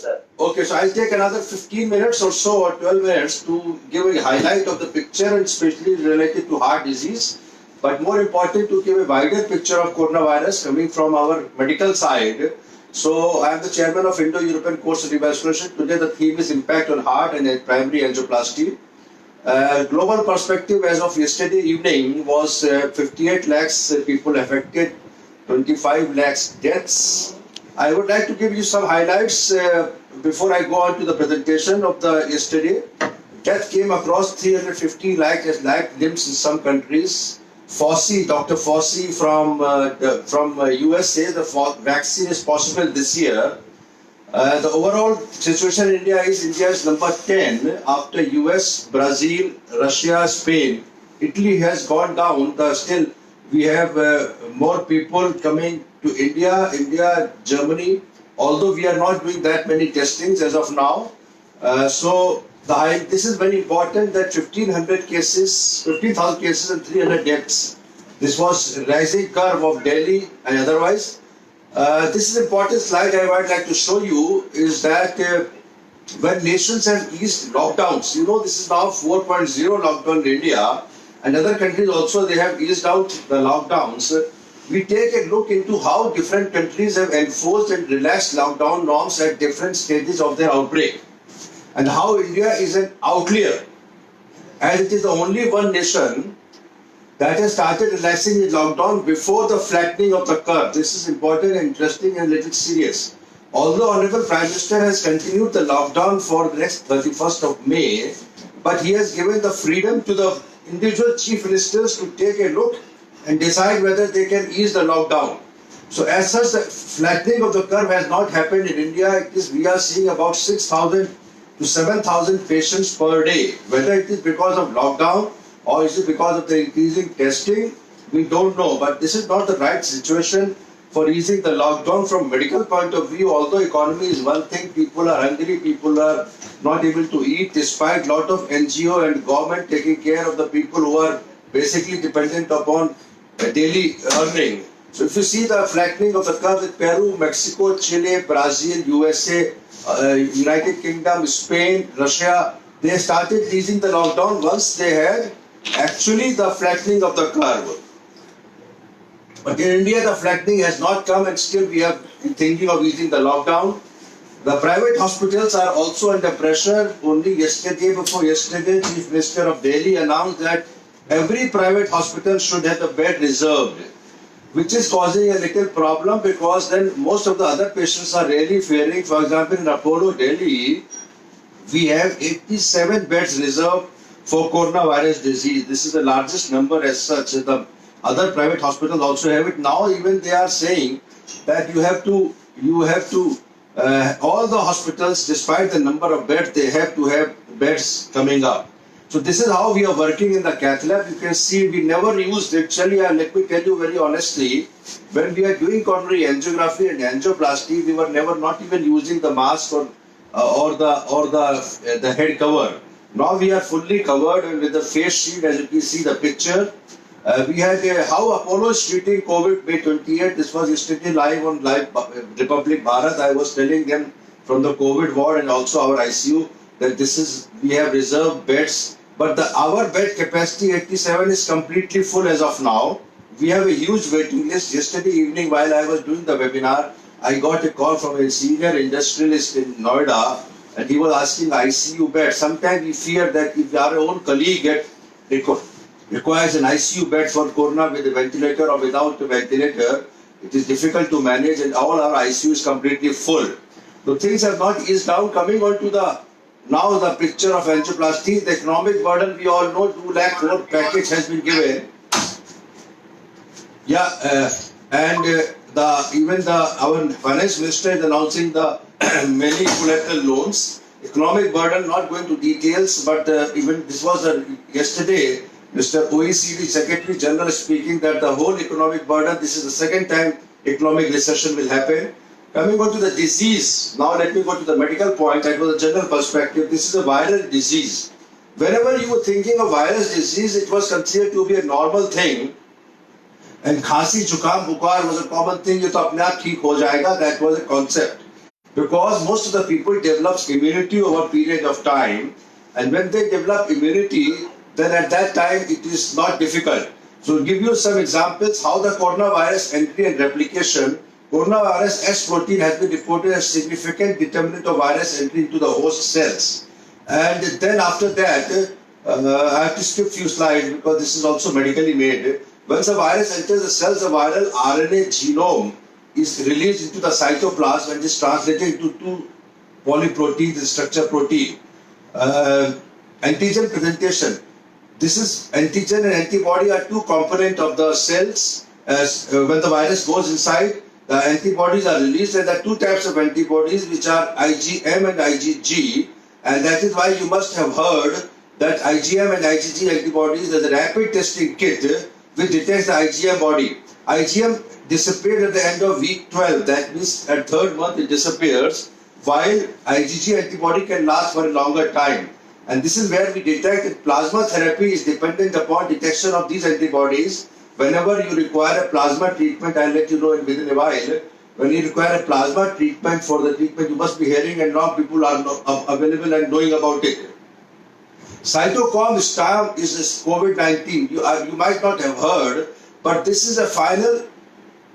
sir. Okay, so I'll take another 15 minutes or so, or 12 minutes to give a highlight of the picture, and especially related to heart disease. But more important, to give a wider picture of coronavirus coming from our medical side. So I am the chairman of Indo-European Course of Revascularization. Today the theme is impact on heart and primary angioplasty. Global perspective as of yesterday evening was 58 lakhs people affected, 25 lakhs deaths. I would like to give you some highlights before I go on to the presentation of the yesterday. Death came across 350 lakh limbs in some countries. Fauci, Dr. Fauci from US says the vaccine is possible this year. The overall situation in India is number 10 after US, Brazil, Russia, Spain. Italy has gone down. Still, we have more people coming to India, Germany, although we are not doing that many testings as of now. This is very important that 15,000 cases and 300 deaths. This was rising curve of Delhi and otherwise. This is important slide I would like to show you is that when nations have eased lockdowns, you know this is now 4.0 lockdown in India and other countries also they have eased out the lockdowns. We take a look into how different countries have enforced and relaxed lockdown norms at different stages of their outbreak and how India is an outlier and it is the only one nation that has started relaxing the lockdown before the flattening of the curve. This is important and interesting and a little serious. Although Honorable Prime Minister has continued the lockdown for the next 31st of May, but he has given the freedom to the individual chief ministers to take a look and decide whether they can ease the lockdown. So as such, the flattening of the curve has not happened in India. We are seeing about 6,000 to 7,000 patients per day. Whether it is because of lockdown or is it because of the increasing testing, we don't know. But this is not the right situation for easing the lockdown from medical point of view. Although economy is one thing, people are hungry, people are not able to eat despite lot of NGO and government taking care of the people who are basically dependent upon daily earning. So if you see the flattening of the curve with Peru, Mexico, Chile, Brazil, USA, United Kingdom, Spain, Russia, they started easing the lockdown once they had actually the flattening of the curve. But in India, the flattening has not come and still we are thinking of easing the lockdown. The private hospitals are also under pressure. Only before yesterday, Chief Minister of Delhi announced that every private hospital should have a bed reserved, which is causing a little problem because then most of the other patients are really fearing. For example, in Apollo Delhi, we have 87 beds reserved for coronavirus disease. This is the largest number as such. The other private hospitals also have it. Now even they are saying that you have to all the hospitals, despite the number of beds, they have to have beds coming up. So this is how we are working in the cath lab. You can see we never used actually, let me tell you very honestly, when we are doing coronary angiography and angioplasty, we were not even using the mask or the head cover. Now we are fully covered and with the face shield, as you can see the picture. We had how Apollo is treating COVID May 28. This was yesterday live on Republic Bharat. I was telling them from the COVID ward and also our ICU that we have reserved beds. But our bed capacity 87 is completely full as of now. We have a huge waiting list. Yesterday evening while I was doing the webinar, I got a call from a senior industrialist in Noida and he was asking ICU bed. Sometimes we fear that if our own colleague requires an ICU bed for corona with a ventilator or without a ventilator, it is difficult to manage and all our ICU is completely full. So things have not eased down. Coming on to the picture of angioplasty, the economic burden, we all know 2 lakh crore package has been given. Yeah, our finance minister is announcing the many collateral loans. Economic burden, not going to details, but even this was yesterday, Mr. OECD Secretary General speaking that the whole economic burden, this is the second time economic recession will happen. Coming on to the disease, now let me go to the medical point. That was a general perspective. This is a viral disease. Whenever you were thinking of virus disease, it was considered to be a normal thing. And Khasi, Jukam, Bukar was a common thing. You thought, apne aap theek ho jayega. That was a concept. because most of the people develop immunity over a period of time, and when they develop immunity, then at that time it is not difficult. So, to give you some examples how the coronavirus entry and replication, coronavirus S protein has been reported as significant determinant of virus entry into the host cells. And then after that, I have to skip few slides because this is also medically made. Once a virus enters the cells, the viral RNA genome is released into the cytoplasm and is translated into two polyproteins, the structure protein. Antigen presentation. This is antigen and antibody are two components of the cells. When the virus goes inside, the antibodies are released, and there are two types of antibodies which are IgM and IgG, and that is why you must have heard that IgM and IgG antibodies is a rapid testing kit which detects the IgM body. IgM disappeared at the end of week 12, that means at third month it disappears, while IgG antibody can last for a longer time. And this is where we detect that plasma therapy is dependent upon detection of these antibodies. Whenever you require a plasma treatment, I'll let you know within a while. When you require a plasma treatment, for the treatment you must be hearing, and now people are available and knowing about it. Cytochrome-Storm is COVID-19. You might not have heard, but this is a final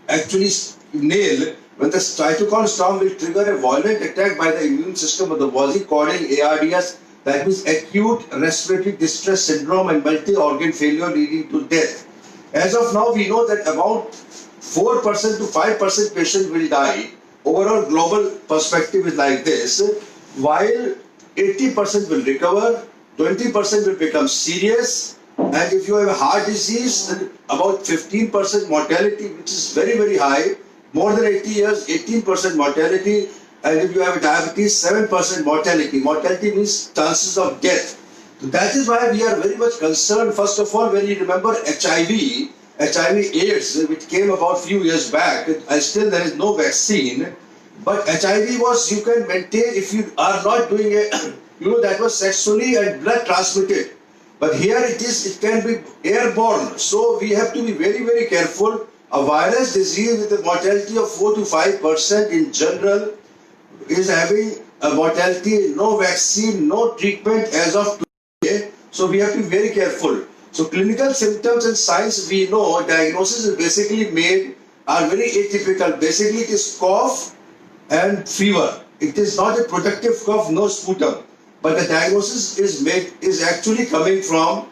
actually nail when the cytokine-storm will trigger a violent attack by the immune system of the body called ARDS, that means acute respiratory distress syndrome and multi-organ failure leading to death. As of now, we know that about 4% to 5% patients will die. Overall global perspective is like this, while 80% will recover, 20% will become serious, and if you have a heart disease, then about 15% mortality, which is very, very high. More than 80 years, 18% mortality, and if you have diabetes, 7% mortality. Mortality means chances of death. So that is why we are very much concerned. First of all, when you remember HIV AIDS, which came about few years back, and still there is no vaccine, but HIV was, you can maintain if you are not doing it, that was sexually and blood transmitted. But here it can be airborne. So we have to be very, very careful. A virus disease with a mortality of 4 to 5% in general is having a mortality, no vaccine, no treatment as of today. So we have to be very careful. So clinical symptoms and signs, we know diagnosis is basically made are very atypical. Basically it is cough and fever. It is not a productive cough, no sputum. But the diagnosis is actually coming from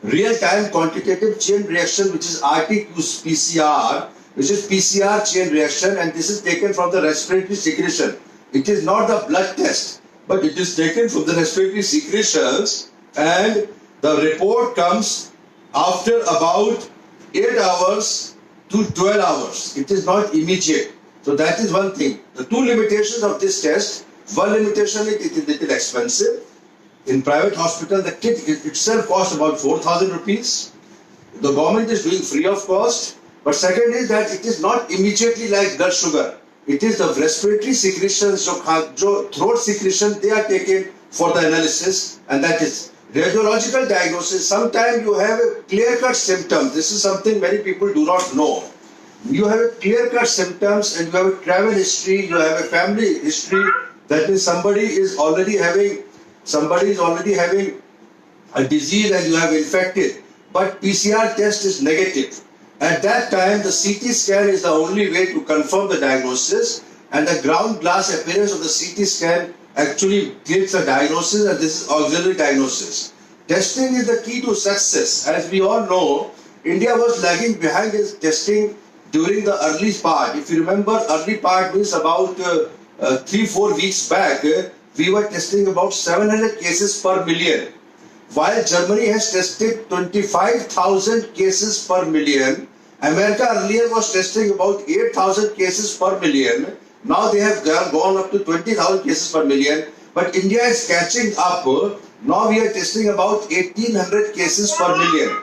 real-time quantitative chain reaction, which is RT-PCR, which is PCR chain reaction, and this is taken from the respiratory secretion. It is not the blood test, but it is taken from the respiratory secretions, and the report comes after about 8 hours to 12 hours. It is not immediate. So that is one thing. The two limitations of this test. One limitation is it is little expensive. In private hospital, the kit itself costs about 4,000 rupees. The government is doing free of cost. But second is that it is not immediately like blood sugar. It is the respiratory secretions, throat secretion, they are taken for the analysis, and that is radiological diagnosis. Sometimes you have a clear-cut symptom. This is something many people do not know. You have a clear-cut symptoms and you have a travel history, you have a family history. That means somebody is already having a disease and you have infected, but PCR test is negative. At that time, the CT scan is the only way to confirm the diagnosis, and the ground glass appearance of the CT scan actually gives a diagnosis, and this is auxiliary diagnosis. Testing is the key to success. As we all know, India was lagging behind in testing during the early part. If you remember, early part means about 3-4 weeks back, we were testing about 700 cases per million. While Germany has tested 25,000 cases per million, America earlier was testing about 8,000 cases per million. Now they have gone up to 20,000 cases per million. But India is catching up. Now we are testing about 1,800 cases per million.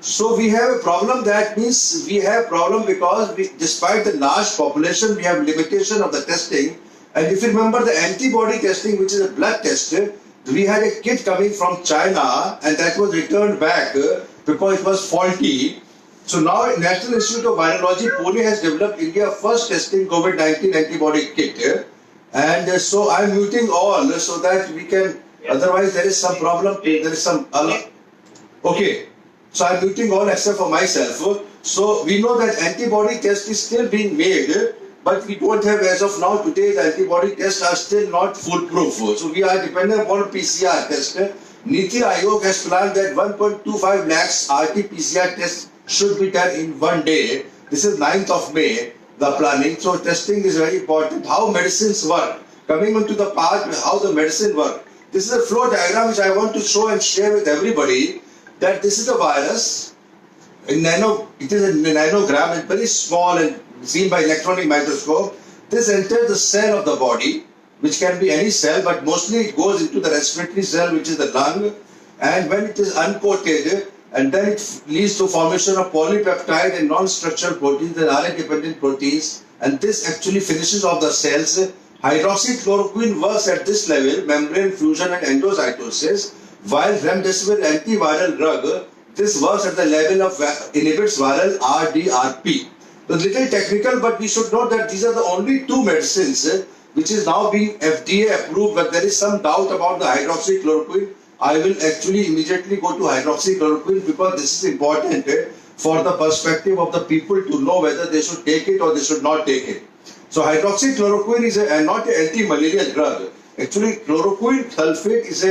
So we have a problem. That means we have problem because despite the large population, we have limitation of the testing. And if you remember the antibody testing, which is a blood test, we had a kit coming from China and that was returned back because it was faulty. So now National Institute of Virology, Pune has developed India's first testing COVID-19 antibody kit. And so I'm muting all so that we can, otherwise there is some problem, there is some, okay. So I'm muting all except for myself. So we know that antibody test is still being made, but we don't have as of now today the antibody tests are still not foolproof. So we are dependent upon PCR test. Niti Aayog has planned that 1.25 lakhs RT-PCR tests should be done in one day. This is 9th of May, the planning. So testing is very important. How medicines work. Coming on to the part how the medicine work. This is a flow diagram which I want to show and share with everybody, that this is a virus. It is a nanogram, it's very small and seen by electronic microscope. This enters the cell of the body, which can be any cell, but mostly it goes into the respiratory cell, which is the lung. And when it is uncoated, and then it leads to formation of polypeptide and non-structural proteins and RNA-dependent proteins. And this actually finishes off the cells. Hydroxychloroquine works at this level, membrane fusion and endocytosis, while remdesivir antiviral drug, this works at the level of inhibits viral RDRP. A little technical, but we should note that these are the only two medicines which is now being FDA approved, but there is some doubt about the hydroxychloroquine. I will actually immediately go to hydroxychloroquine because this is important for the perspective of the people to know whether they should take it or they should not take it. So hydroxychloroquine is not an anti-malarial drug. Actually, chloroquine sulfate is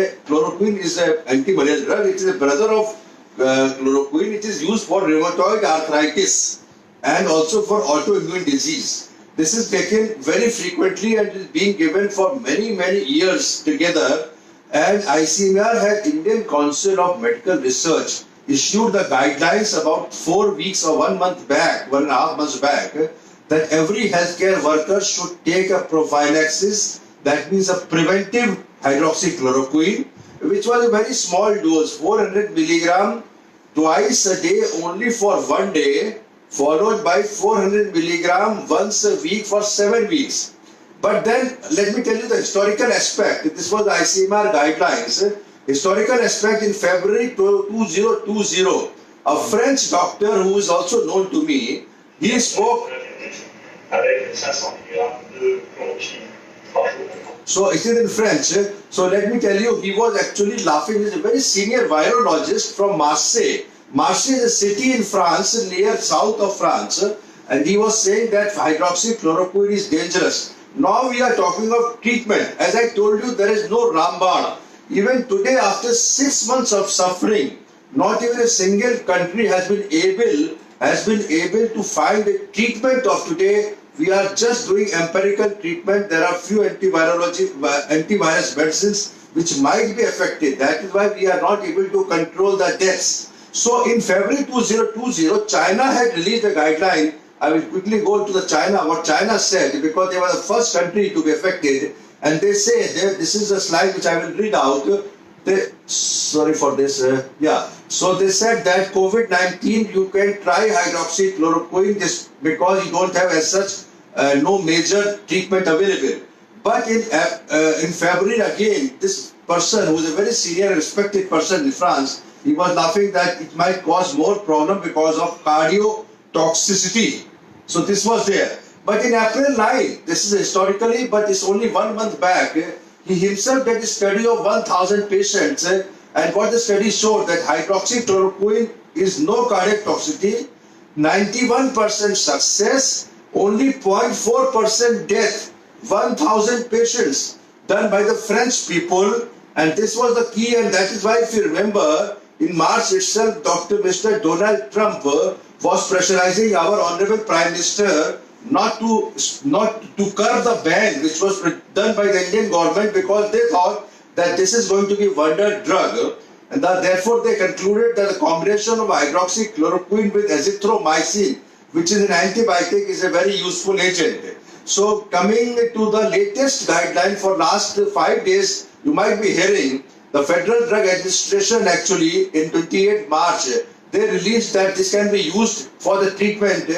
an anti-malarial drug. It is a brother of chloroquine. It is used for rheumatoid arthritis and also for autoimmune disease. This is taken very frequently and is being given for many years together. And ICMR had Indian Council of Medical Research issued the guidelines about 4 weeks or 1 month back, 1.5 months back, that every healthcare worker should take a prophylaxis, that means a preventive hydroxychloroquine, which was a very small dose, 400 milligram twice a day only for 1 day, followed by 400 milligram once a week for 7 weeks. But then let me tell you the historical aspect. This was the ICMR guidelines. Historical aspect in February 2020, a French doctor who is also known to me, he spoke. So it is in French. So let me tell you, he was actually laughing. He is a very senior virologist from Marseille. Marseille is a city in France, near south of France. And he was saying that hydroxychloroquine is dangerous. Now we are talking of treatment. As I told you, there is no Rambam. Even today, after 6 months of suffering, not even a single country has been able to find a treatment of today. We are just doing empirical treatment. There are few antivirus medicines which might be effective. That is why we are not able to control the deaths. So in February 2020, China had released a guideline. I will quickly go to the China, what China said, because they were the first country to be affected. And they say, this is a slide which I will read out. Sorry for this. So they said that COVID-19, you can try hydroxychloroquine just because you don't have as such no major treatment available. But in February again, this person who is a very senior respected person in France, he was laughing that it might cause more problem because of cardiotoxicity. So this was there. But in April 9, this is historically, but it's only 1 month back, he himself did a study of 1,000 patients, and what the study showed that hydroxychloroquine is no cardiac toxicity, 91% success, only 0.4% death, 1,000 patients done by the French people, and this was the key, and that is why if you remember, in March itself, Mr. Donald Trump was pressurizing our Honorable Prime Minister not to curb the ban which was done by the Indian government because they thought that this is going to be wonder drug, and therefore they concluded that the combination of hydroxychloroquine with azithromycin, which is an antibiotic, is a very useful agent. So coming to the latest guideline for last 5 days, you might be hearing the Federal Drug Administration actually in 28 March, they released that this can be used for the treatment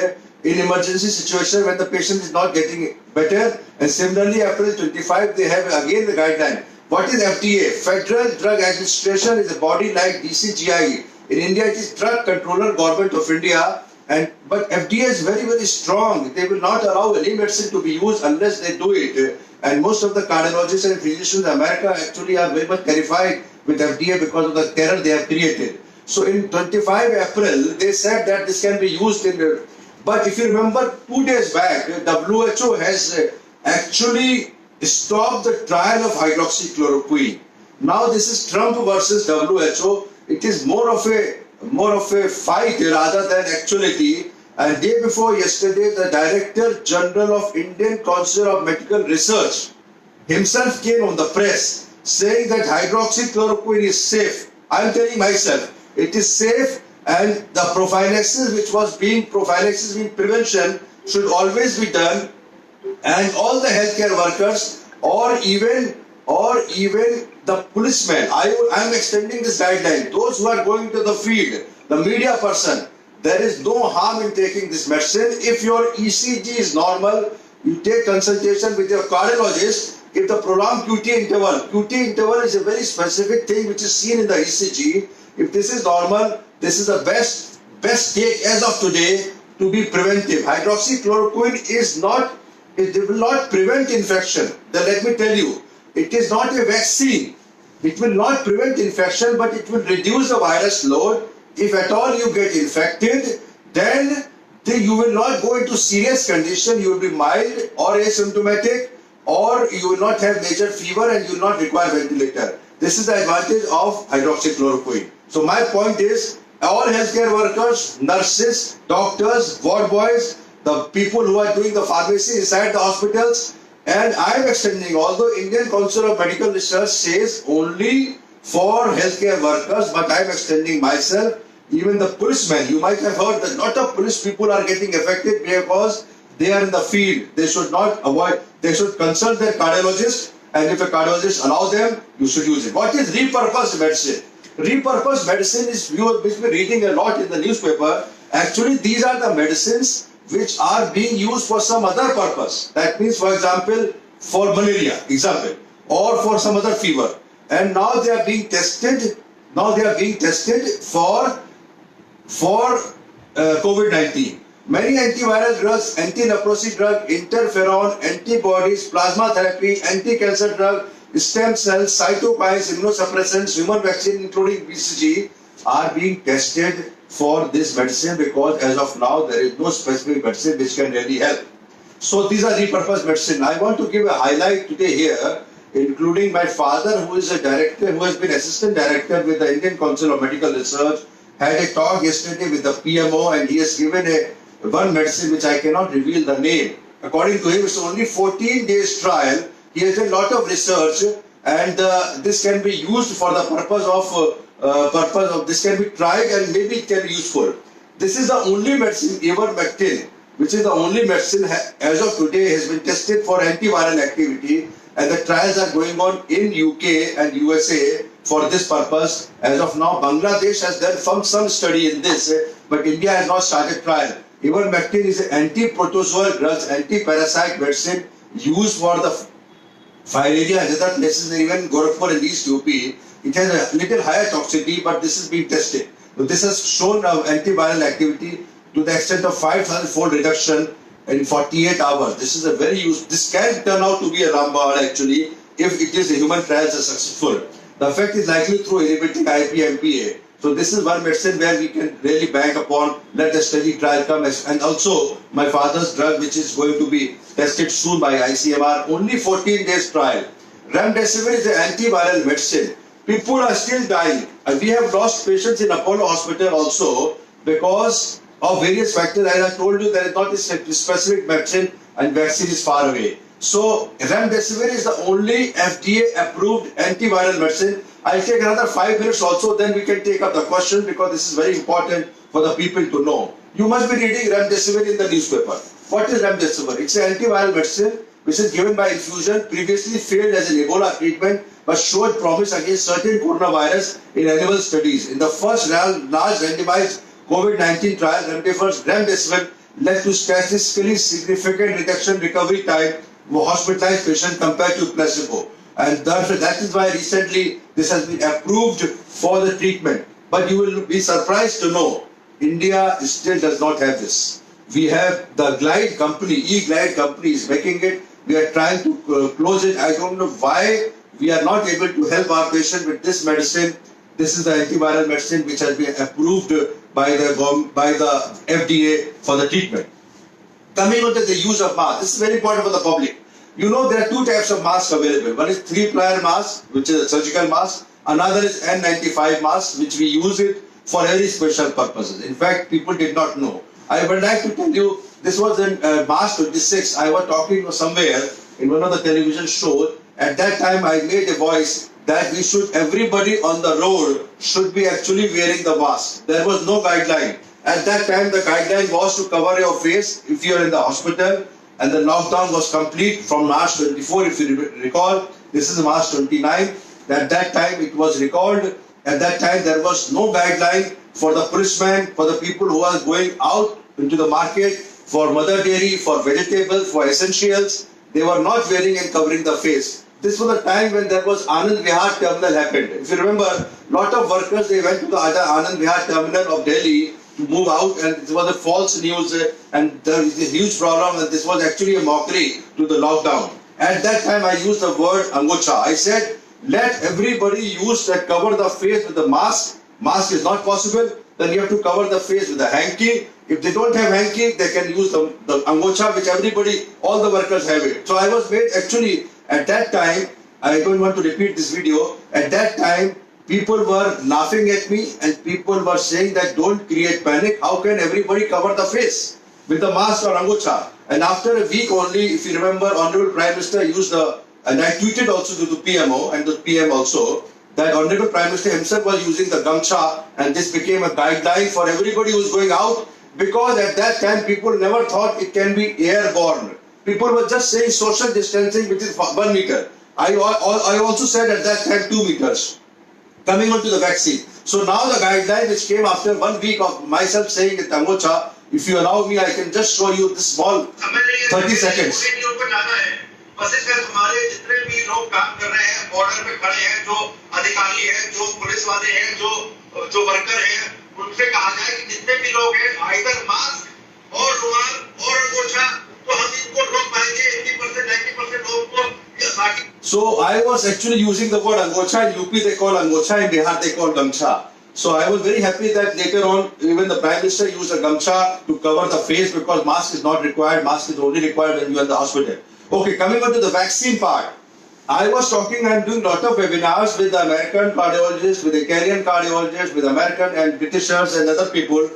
in emergency situation when the patient is not getting better. And similarly, April 25, they have again the guideline. What is FDA? Federal Drug Administration is a body like DCGI. In India, it is Drug Controller Government of India. But FDA is very strong. They will not allow any medicine to be used unless they do it and most of the cardiologists and physicians in America actually are very much terrified with FDA because of the terror they have created. So in 25 April, they said that this can be used in, but if you remember 2 days back, WHO has actually stopped the trial of hydroxychloroquine. Now this is Trump versus WHO. It is more of a fight rather than actuality. And day before yesterday, the Director General of Indian Council of Medical Research himself came on the press saying that hydroxychloroquine is safe. I am telling myself, it is safe, and the prophylaxis being prevention should always be done, and all the healthcare workers or even the policemen, I am extending this guideline. Those who are going to the field, the media person, there is no harm in taking this medicine. If your ECG is normal, you take consultation with your cardiologist. If the prolonged QT interval is a very specific thing which is seen in the ECG. If this is normal, this is the best take as of today to be preventive. Hydroxychloroquine it will not prevent infection. Then let me tell you, it is not a vaccine. It will not prevent infection, but it will reduce the virus load. If at all you get infected, then you will not go into serious condition. You will be mild or asymptomatic, or you will not have major fever and you will not require ventilator. This is the advantage of hydroxychloroquine. So my point is, all healthcare workers, nurses, doctors, ward boys, the people who are doing the pharmacy inside the hospitals, and I am extending, although Indian Council of Medical Research says only for healthcare workers, but I am extending myself, even the policemen. You might have heard that a lot of police people are getting affected because they are in the field. They should not avoid, they should consult their cardiologist, and if a cardiologist allows them, you should use it. What is repurposed medicine? Repurposed medicine is, you have been reading a lot in the newspaper. Actually, these are the medicines which are being used for some other purpose. That means, for example, for malaria, or for some other fever. And now they are being tested. Now they are being tested for COVID-19. Many antiviral drugs, anti-leprosy drug, interferon, antibodies, plasma therapy, anti-cancer drug, stem cells, cytokines, immunosuppressants, human vaccine including BCG are being tested for this medicine, because as of now there is no specific medicine which can really help. So these are repurposed medicine. I want to give a highlight today here, including my father, who is a director, who has been assistant director with the Indian Council of Medical Research, had a talk yesterday with the PMO, and he has given one medicine which I cannot reveal the name. According to him, it's only 14 days trial. He has a lot of research, and this can be used for the purpose of this can be tried, and maybe it can be useful. This is the only medicine, ivermectin, which is the only medicine as of today has been tested for antiviral activity, and the trials are going on in UK and USA for this purpose. As of now, Bangladesh has done some study in this, but India has not started trial. Ivermectin is an anti-protozoal drug, anti-parasite medicine used for the filaria and other places, even Gorakhpur and East UP. It has a little higher toxicity, but this is being tested. So this has shown antiviral activity to the extent of 5,000-fold reduction in 48 hours. This is a very useful. This can turn out to be a Rambad actually if it is the human trials are successful. The effect is likely through inhibiting IP-MPA. So this is one medicine where we can really bank upon. Let the study trial come, and also my father's drug, which is going to be tested soon by ICMR. Only 14 days trial. Remdesivir is an antiviral medicine. People are still dying. And we have lost patients in Apollo Hospital also because of various factors. As I told you, there is not a specific medicine, and vaccine is far away. So Remdesivir is the only FDA-approved antiviral medicine. I'll take another 5 minutes also, then we can take up the question, because this is very important for the people to know. You must be reading Remdesivir in the newspaper. What is Remdesivir? It's an antiviral medicine which is given by infusion, previously failed as an Ebola treatment, but showed promise against certain coronavirus in animal studies. In the first large randomized COVID-19 trial, Remdesivir led to statistically significant reduction in recovery time for hospitalized patients compared to placebo. And that is why recently this has been approved for the treatment. But you will be surprised to know, India still does not have this. We have the Glide company, E-Glide company is making it. We are trying to close it. I don't know why we are not able to help our patient with this medicine. This is the antiviral medicine which has been approved by the FDA for the treatment. Coming on to the use of mask, this is very important for the public. You know there are two types of masks available. One is 3-ply mask, which is a surgical mask. Another is N95 mask, which we use it for very special purposes. In fact, people did not know. I would like to tell you, this was in March 26. I was talking somewhere in one of the television shows. At that time, I made a voice that we should, everybody on the road should be actually wearing the mask. There was no guideline. At that time, the guideline was to cover your face if you are in the hospital, and the lockdown was complete from March 24, if you recall. This is March 29. At that time, it was recalled. At that time, there was no guideline for the policemen, for the people who are going out into the market, for mother dairy, for vegetables, for essentials. They were not wearing and covering the face. This was the time when there was Anand Vihar terminal happened. If you remember, lot of workers, they went to the Anand Vihar terminal of Delhi to move out, and it was a false news, and there is a huge problem, and this was actually a mockery to the lockdown. At that time, I used the word angocha. I said, let everybody use that, cover the face with the mask. Mask is not possible, then you have to cover the face with a hanky. If they don't have hanky, they can use the angocha, which everybody, all the workers have it. So I was made, actually, at that time, I don't want to repeat this video, at that time, people were laughing at me and people were saying that don't create panic. How can everybody cover the face with the mask or angocha? And after a week only, if you remember, Honorable Prime Minister used and I tweeted also to the PMO and the PM also, that Honorable Prime Minister himself was using the gamcha, and this became a guideline for everybody who's going out, because at that time people never thought it can be airborne. People were just saying social distancing, which is 1 meter. I also said at that time 2 meters. Coming on to the vaccine. So now the guideline which came after 1 week of myself saying it angocha, if you allow me, I can just show you this small 30 seconds. हमारे जितने भी लोग काम कर रहे हैं, border पे खड़े हैं, जो अधिकारी हैं, जो पुलिस वाले हैं, जो वर्कर हैं, उनसे कहा जाए कि जितने भी लोग हैं, आइदर मास्क और रुमाल और अंगोछा, तो हम इनको रोक पाएंगे 80% 90% लोगों को. So I was actually using the word angocha. In UP they call angocha, in Bihar they call gamcha. So I was very happy that later on even the Prime Minister used a gamcha to cover the face, because mask is not required. Mask is only required when you are in the hospital. Okay, coming on to the vaccine part. I was talking, I'm doing a lot of webinars with the American cardiologists, with the Canadian cardiologists, with American and Britishers and other people,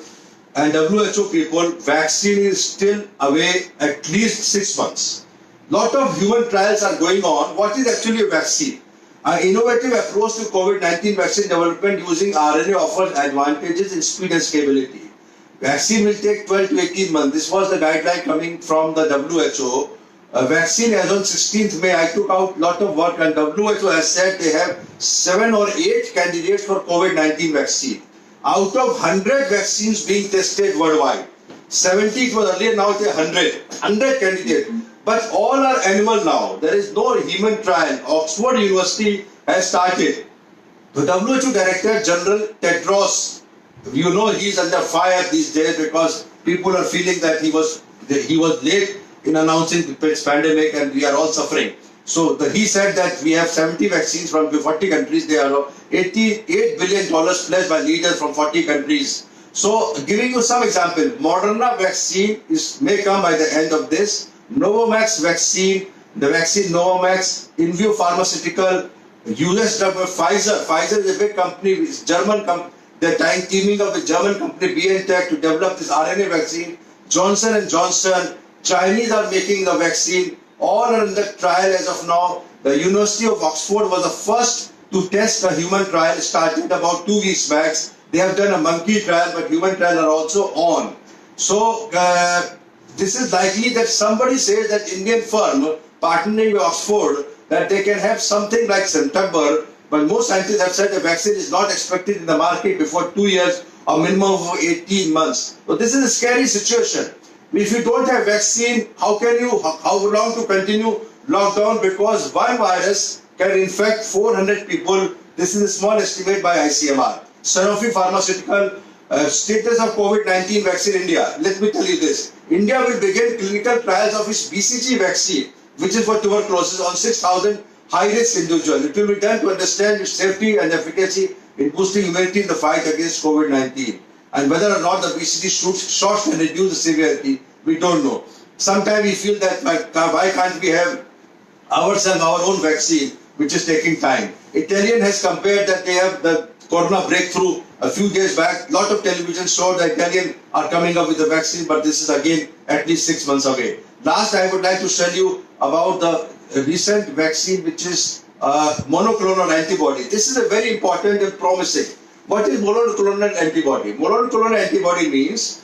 and WHO people. Vaccine is still away at least 6 months. Lot of human trials are going on. What is actually a vaccine? An innovative approach to COVID-19 vaccine development using RNA offers advantages in speed and stability. Vaccine will take 12 to 18 months. This was the guideline coming from the WHO. A vaccine as on 16th May, I took out lot of work, and WHO has said they have 7 or 8 candidates for COVID-19 vaccine. Out of 100 vaccines being tested worldwide, 70 it was earlier, now it is 100 candidates. But all are animal now. There is no human trial. Oxford University has started. The WHO Director General Tedros, you know, he is under fire these days because people are feeling that he was late in announcing the pandemic and we are all suffering. So he said that we have 70 vaccines from 40 countries. They are $88 billion pledged by leaders from 40 countries. So giving you some example, Moderna vaccine may come by the end of this. Novavax vaccine, the vaccine Novavax, InVue Pharmaceutical, US Pfizer. Pfizer is a big company, it's German company. They're teaming up with German company BioNTech to develop this RNA vaccine. Johnson & Johnson, Chinese are making the vaccine. All are in the trial as of now. The University of Oxford was the first to test a human trial, started about 2 weeks back. They have done a monkey trial, but human trials are also on. So this is likely that somebody says that Indian firm partnering with Oxford, that they can have something like September, but most scientists have said the vaccine is not expected in the market before 2 years or minimum of 18 months. So this is a scary situation. If you don't have vaccine, how long to continue lockdown? Because one virus can infect 400 people. This is a small estimate by ICMR. Sanofi Pharmaceutical, status of COVID-19 vaccine in India. Let me tell you this. India will begin clinical trials of its BCG vaccine which is for tuberculosis, on 6,000 high-risk individuals. It will be done to understand its safety and efficacy in boosting immunity in the fight against COVID-19. And whether or not the BCG shots can reduce the severity, we don't know. Sometimes we feel that why can't we have ourselves our own vaccine, which is taking time. Italian has compared that they have the corona breakthrough a few days back. Lot of television showed that Italian are coming up with the vaccine, but this is again at least 6 months away. Last, I would like to tell you about the recent vaccine, which is monoclonal antibody. This is a very important and promising. What is monoclonal antibody? Monoclonal antibody means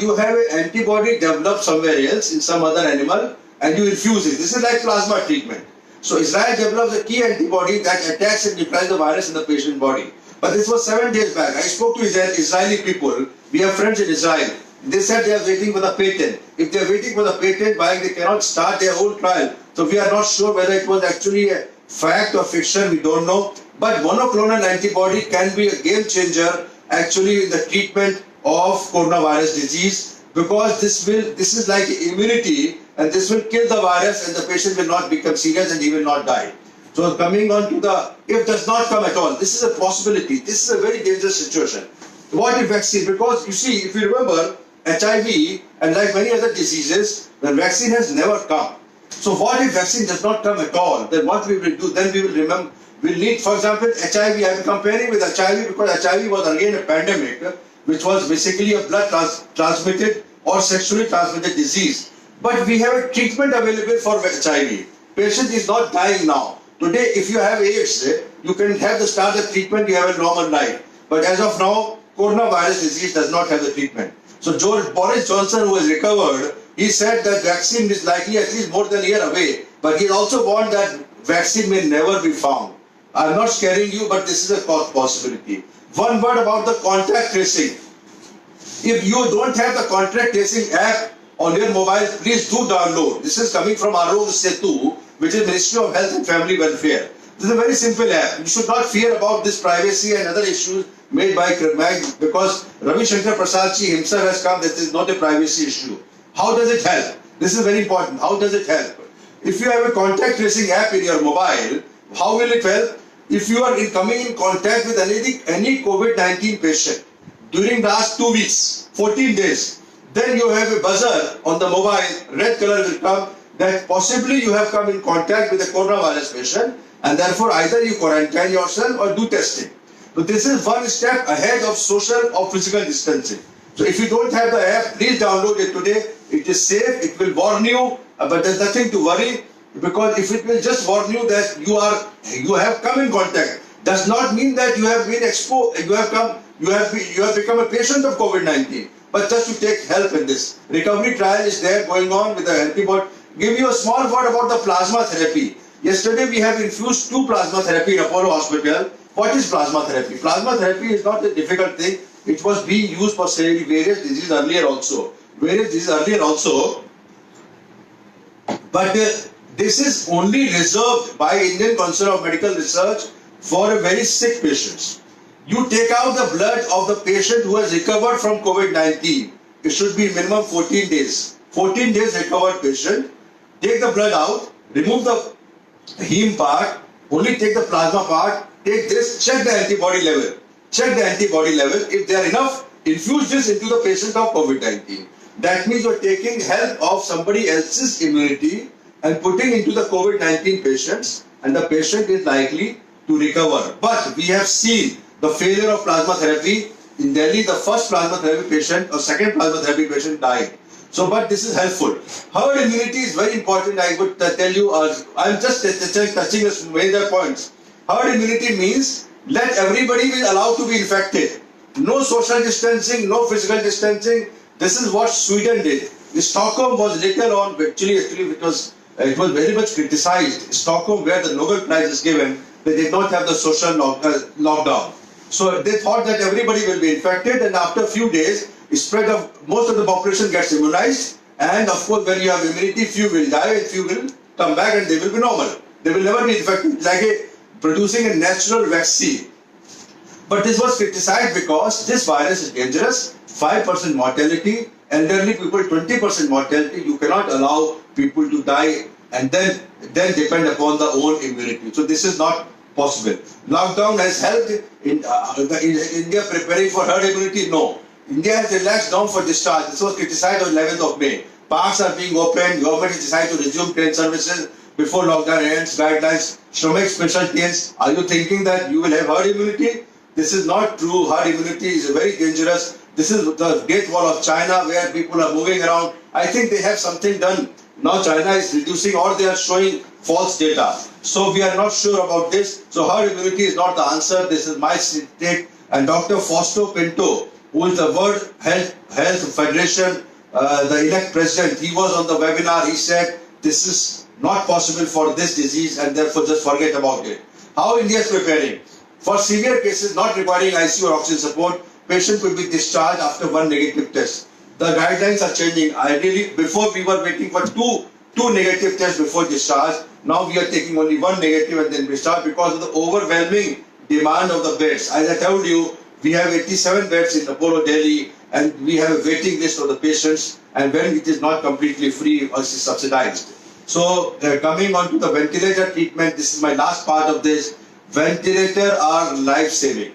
you have an antibody developed somewhere else in some other animal and you infuse it. This is like plasma treatment. So Israel develops a key antibody that attacks and neutralizes the virus in the patient's body. But this was 7 days back. I spoke to Israeli people. We have friends in Israel. They said they are waiting for the patent. If they are waiting for the patent, why they cannot start their whole trial? So we are not sure whether it was actually a fact or fiction. We don't know. But monoclonal antibody can be a game changer actually in the treatment of coronavirus disease, because this is like immunity, and this will kill the virus and the patient will not become serious and he will not die. So coming on to the, if does not come at all, this is a possibility. This is a very dangerous situation. What if vaccine? Because you see, if you remember, HIV and like many other diseases, the vaccine has never come. So what if vaccine does not come at all? Then what we will do? Then we will remember, we'll need, for example, HIV. I am comparing with HIV because HIV was again a pandemic, which was basically a blood transmitted or sexually transmitted disease. But we have a treatment available for HIV. Patient is not dying now. Today, if you have AIDS, you can have the start of treatment, you have a normal life. But as of now, coronavirus disease does not have the treatment. So Boris Johnson, who has recovered, he said that vaccine is likely at least more than a year away. But he also warned that vaccine may never be found. I'm not scaring you, but this is a possibility. One word about the contact tracing. If you don't have the contact tracing app on your mobile, please do download. This is coming from Arog Setu, which is Ministry of Health and Family Welfare. This is a very simple app. You should not fear about this privacy and other issues made by because Ravi Shankar Prasad Ji himself has come that this is not a privacy issue. How does it help? This is very important. How does it help? If you have a contact tracing app in your mobile, how will it help? If you are coming in contact with any COVID-19 patient during the last 2 weeks, 14 days, then you have a buzzer on the mobile, red color will come, that possibly you have come in contact with a coronavirus patient, and therefore either you quarantine yourself or do testing. So this is one step ahead of social or physical distancing. So if you don't have the app, please download it today. It is safe, it will warn you, but there's nothing to worry, because if it will just warn you that you have come in contact, does not mean that you have been exposed, you have become a patient of COVID-19. But just to take help in this. Recovery trial is there going on with the antibody. Give you a small word about the plasma therapy. Yesterday we have infused 2 plasma therapy in Apollo Hospital. What is plasma therapy? Plasma therapy is not a difficult thing. It was being used for various diseases earlier also. But this is only reserved by Indian Council of Medical Research for very sick patients. You take out the blood of the patient who has recovered from COVID-19. It should be minimum 14 days. 14 days recovered patient. Take the blood out, remove the heme part, only take the plasma part, take this, check the antibody level. Check the antibody level. If they are enough, infuse this into the patient of COVID-19. That means you are taking help of somebody else's immunity and putting into the COVID-19 patients, and the patient is likely to recover. But we have seen the failure of plasma therapy. In Delhi, the first plasma therapy patient or second plasma therapy patient died. So, but this is helpful. Herd immunity is very important. I would tell you, I'm just touching some major points. Herd immunity means let everybody be allowed to be infected. No social distancing, no physical distancing. This is what Sweden did. Stockholm was later on, actually it was very much criticized. Stockholm, where the Nobel Prize is given, they did not have the social lockdown. So they thought that everybody will be infected, and after a few days, spread of most of the population gets immunized, and of course when you have immunity, few will die and few will come back and they will be normal. They will never be infected, like producing a natural vaccine. But this was criticized because this virus is dangerous, 5% mortality, elderly people 20% mortality. You cannot allow people to die and then depend upon the own immunity. So this is not possible. Lockdown has helped in India preparing for herd immunity? No. India has relaxed down for discharge. This was criticized on 11th of May. Parks are being opened. Government has decided to resume train services before lockdown ends. Guidelines. Shramik special trains. Are you thinking that you will have herd immunity? This is not true. Herd immunity is very dangerous. This is the Great Wall of China where people are moving around. I think they have something done. Now China is reducing or they are showing false data. So we are not sure about this. So herd immunity is not the answer. This is my take. And Dr. Fausto Pinto, who is the World Health Federation, the elect president, he was on the webinar. He said this is not possible for this disease and therefore just forget about it. How India is preparing? For severe cases not requiring ICU or oxygen support, patient will be discharged after one negative test. The guidelines are changing. Before we were waiting for two negative tests before discharge. Now we are taking only one negative and then discharge because of the overwhelming demand of the beds. As I told you, we have 87 beds in Apollo Delhi and we have a waiting list of the patients, and when it is not completely free or is subsidized. So coming on to the ventilator treatment, this is my last part of this. Ventilator are life-saving.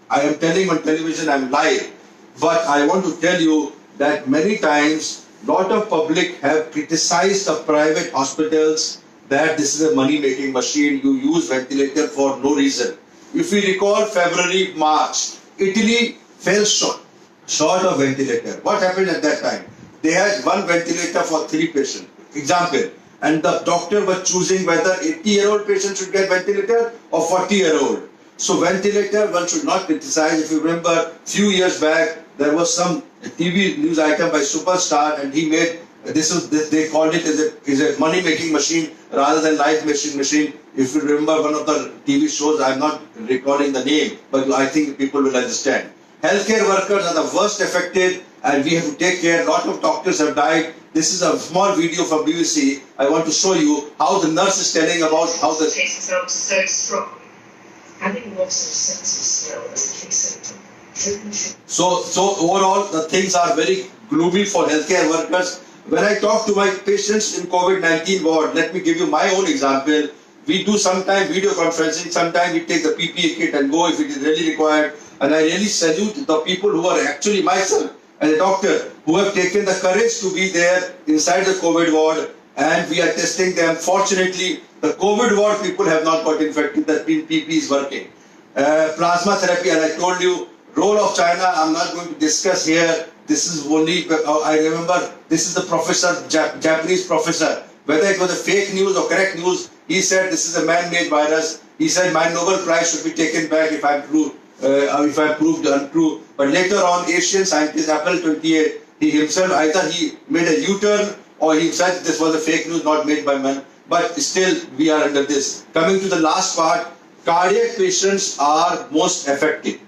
I am telling on television I'm live, but I want to tell you that many times lot of public have criticized the private hospitals that this is a money-making machine. You use ventilator for no reason. If we recall February, March, Italy fell short of ventilator. What happened at that time? They had one ventilator for 3 patients. Example. And the doctor was choosing whether 80-year-old patient should get ventilator or 40-year-old. So ventilator, one should not criticize. If you remember, few years back, there was some TV news item by Superstar, and he made they called it as a money-making machine rather than life-making machine. If you remember one of the TV shows, I'm not recalling the name, but I think people will understand. Healthcare workers are the worst affected, and we have to take care. A lot of doctors have died. This is a small video from BBC. I want to show you how the nurse is telling about how the cases are so strong. Having loss of sense of smell as a key symptom. So overall, the things are very gloomy for healthcare workers. When I talk to my patients in COVID-19 ward, let me give you my own example. We do sometimes video conferencing, sometimes we take the PPE kit and go if it is really required. And I really salute the people who are actually myself as a doctor who have taken the courage to be there inside the COVID ward, and we are testing them. Fortunately, the COVID ward people have not got infected. The PPE is working. Plasma therapy, as I told you, role of China, I'm not going to discuss here. This is only, I remember, this is the professor, Japanese professor. Whether it was a fake news or correct news, he said this is a man-made virus. He said my Nobel Prize should be taken back if I proved untrue. But later on, Asian scientist, April 28, he himself, either he made a U-turn or he said this was a fake news not made by man. But still, we are under this. Coming to the last part, cardiac patients are most affected.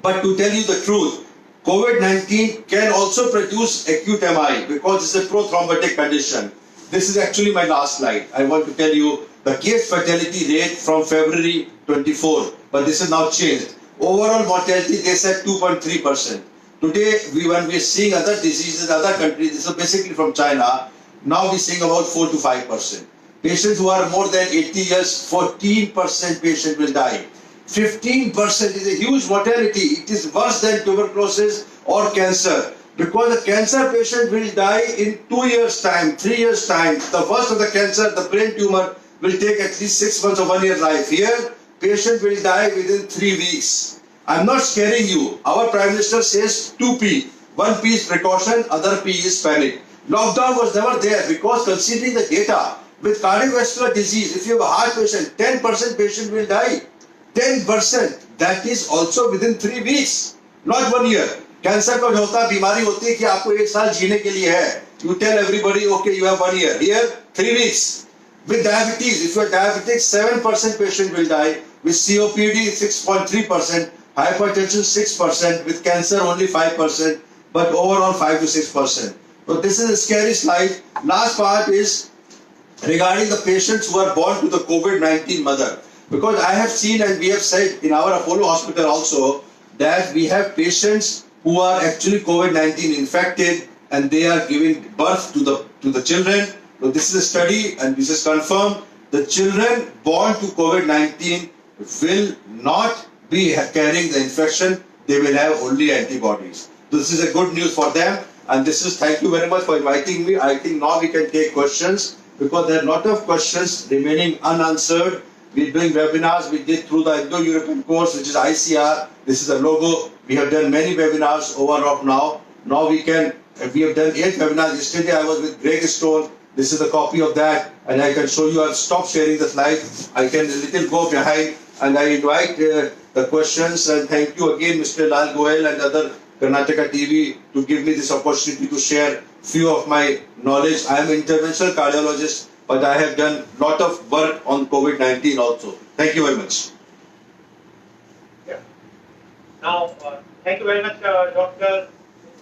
But to tell you the truth, COVID-19 can also produce acute MI because it's a prothrombotic condition. This is actually my last slide. I want to tell you the case fatality rate from February 24, but this is now changed. Overall mortality, they said 2.3%. Today, when we are seeing other diseases, other countries, this is basically from China, now we're seeing about 4 to 5%. Patients who are more than 80 years, 14% patient will die. 15% is a huge mortality. It is worse than tuberculosis or cancer. Because the cancer patient will die in 2 years' time, 3 years' time. The worst of the cancer, the brain tumor, will take at least 6 months of 1 year life. Here, patient will die within 3 weeks. I'm not scaring you. Our Prime Minister says 2P. 1P is precaution, other P is panic. Lockdown was never there because considering the data, with cardiovascular disease, if you have a heart patient, 10% patient will die. 10%. That is also within 3 weeks, not 1 year. Cancer का जो होता है बीमारी होती है कि आपको 1 साल जीने के लिए है. You tell everybody, okay, you have 1 year. Here, 3 weeks. With diabetes, if you are diabetic, 7% patient will die. With COPD, 6.3%. Hypertension, 6%. With cancer, only 5%. But overall, 5 to 6%. So this is a scary slide. Last part is regarding the patients who are born to the COVID-19 mother. Because I have seen and we have said in our Apollo hospital also that we have patients who are actually COVID-19 infected and they are giving birth to the children So this is a study and this is confirmed. The children born to COVID-19 will not be carrying the infection. They will have only antibodies. This is a good news for them. And this is, thank you very much for inviting me. I think now we can take questions because there are a lot of questions remaining unanswered. We're doing webinars. We did through the Indo-European course, which is ICR. This is a logo. We have done many webinars over of now. Now we have done 8 webinars. Yesterday I was with Greg Stone. This is a copy of that, and I can show you. I've stopped sharing the slide. I can a little go behind, and I invite the questions. And thank you again, Mr. Lal Goel and other Karnataka TV, to give me this opportunity to share few of my knowledge. I am an interventional cardiologist, but I have done a lot of work on COVID-19 also. Thank you very much. Yeah. Now, thank you very much,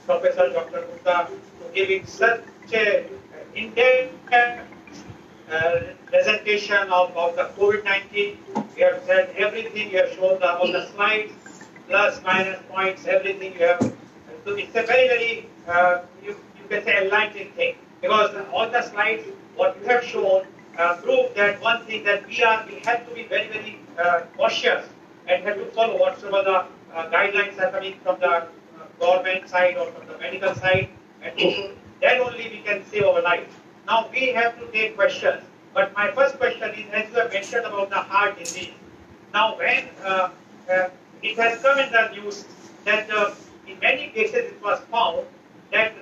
Professor Dr. Gupta, for giving such a in-depth presentation of the COVID-19. You have said everything, you have shown all the slides, plus, minus points, everything you have. So it's a very, very, you can say enlightening thing, because all the slides, what you have shown, prove that one thing, that we have to be very, very cautious and have to follow whatsoever the guidelines are coming from the government side or from the medical side, and then only we can save our life. Now we have to take questions, but my first question is, as you have mentioned about the heart disease. Now when it has come in the news that in many cases it was found that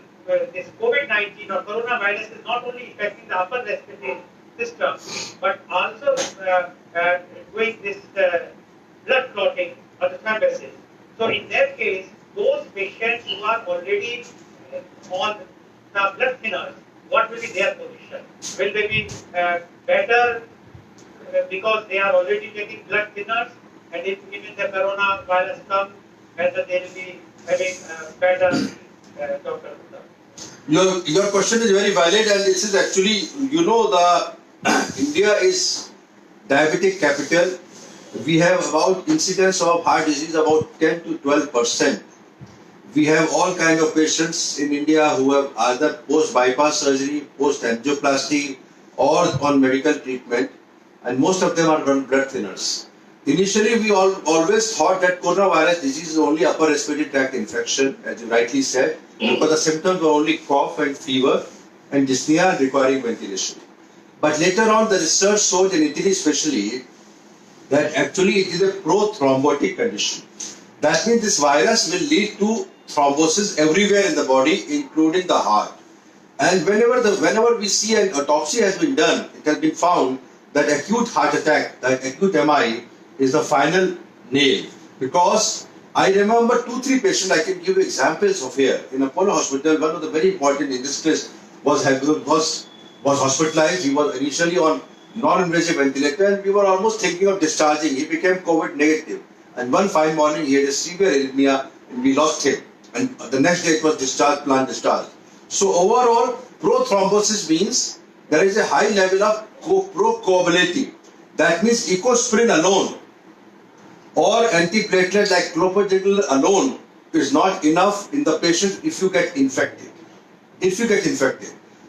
this COVID-19 or coronavirus is not only affecting the upper respiratory system, but also doing this blood clotting or the thrombosis. So in that case, those patients who are already on the blood thinners, what will be their position? Will they be better because they are already taking blood thinners, and if even the coronavirus comes, whether they will be having better, Dr. Gupta? Your question is very valid, and this is actually, the India is diabetic capital. We have about incidence of heart disease about 10 to 12%. We have all kind of patients in India who have either post-bypass surgery, post-angioplasty, or on medical treatment, and most of them are on blood thinners. Initially, we always thought that coronavirus disease is only upper respiratory tract infection, as you rightly said, because the symptoms were only cough and fever and dyspnea requiring ventilation. But later on, the research showed in Italy especially that actually it is a prothrombotic condition. That means this virus will lead to thrombosis everywhere in the body, including the heart. And whenever we see an autopsy has been done, it has been found that acute heart attack, that acute MI, is the final nail. Because I remember 2-3 patients, I can give you examples of here. In Apollo Hospital, one of the very important industries was hospitalized. He was initially on non-invasive ventilator, and we were almost thinking of discharging. He became COVID negative. And one fine morning, he had a severe arrhythmia, and we lost him. And the next day it was discharged, planned discharge. So overall, prothrombosis means there is a high level of procoagulability. That means ecosprin alone or antiplatelet like clopidogrel alone is not enough in the patient if you get infected.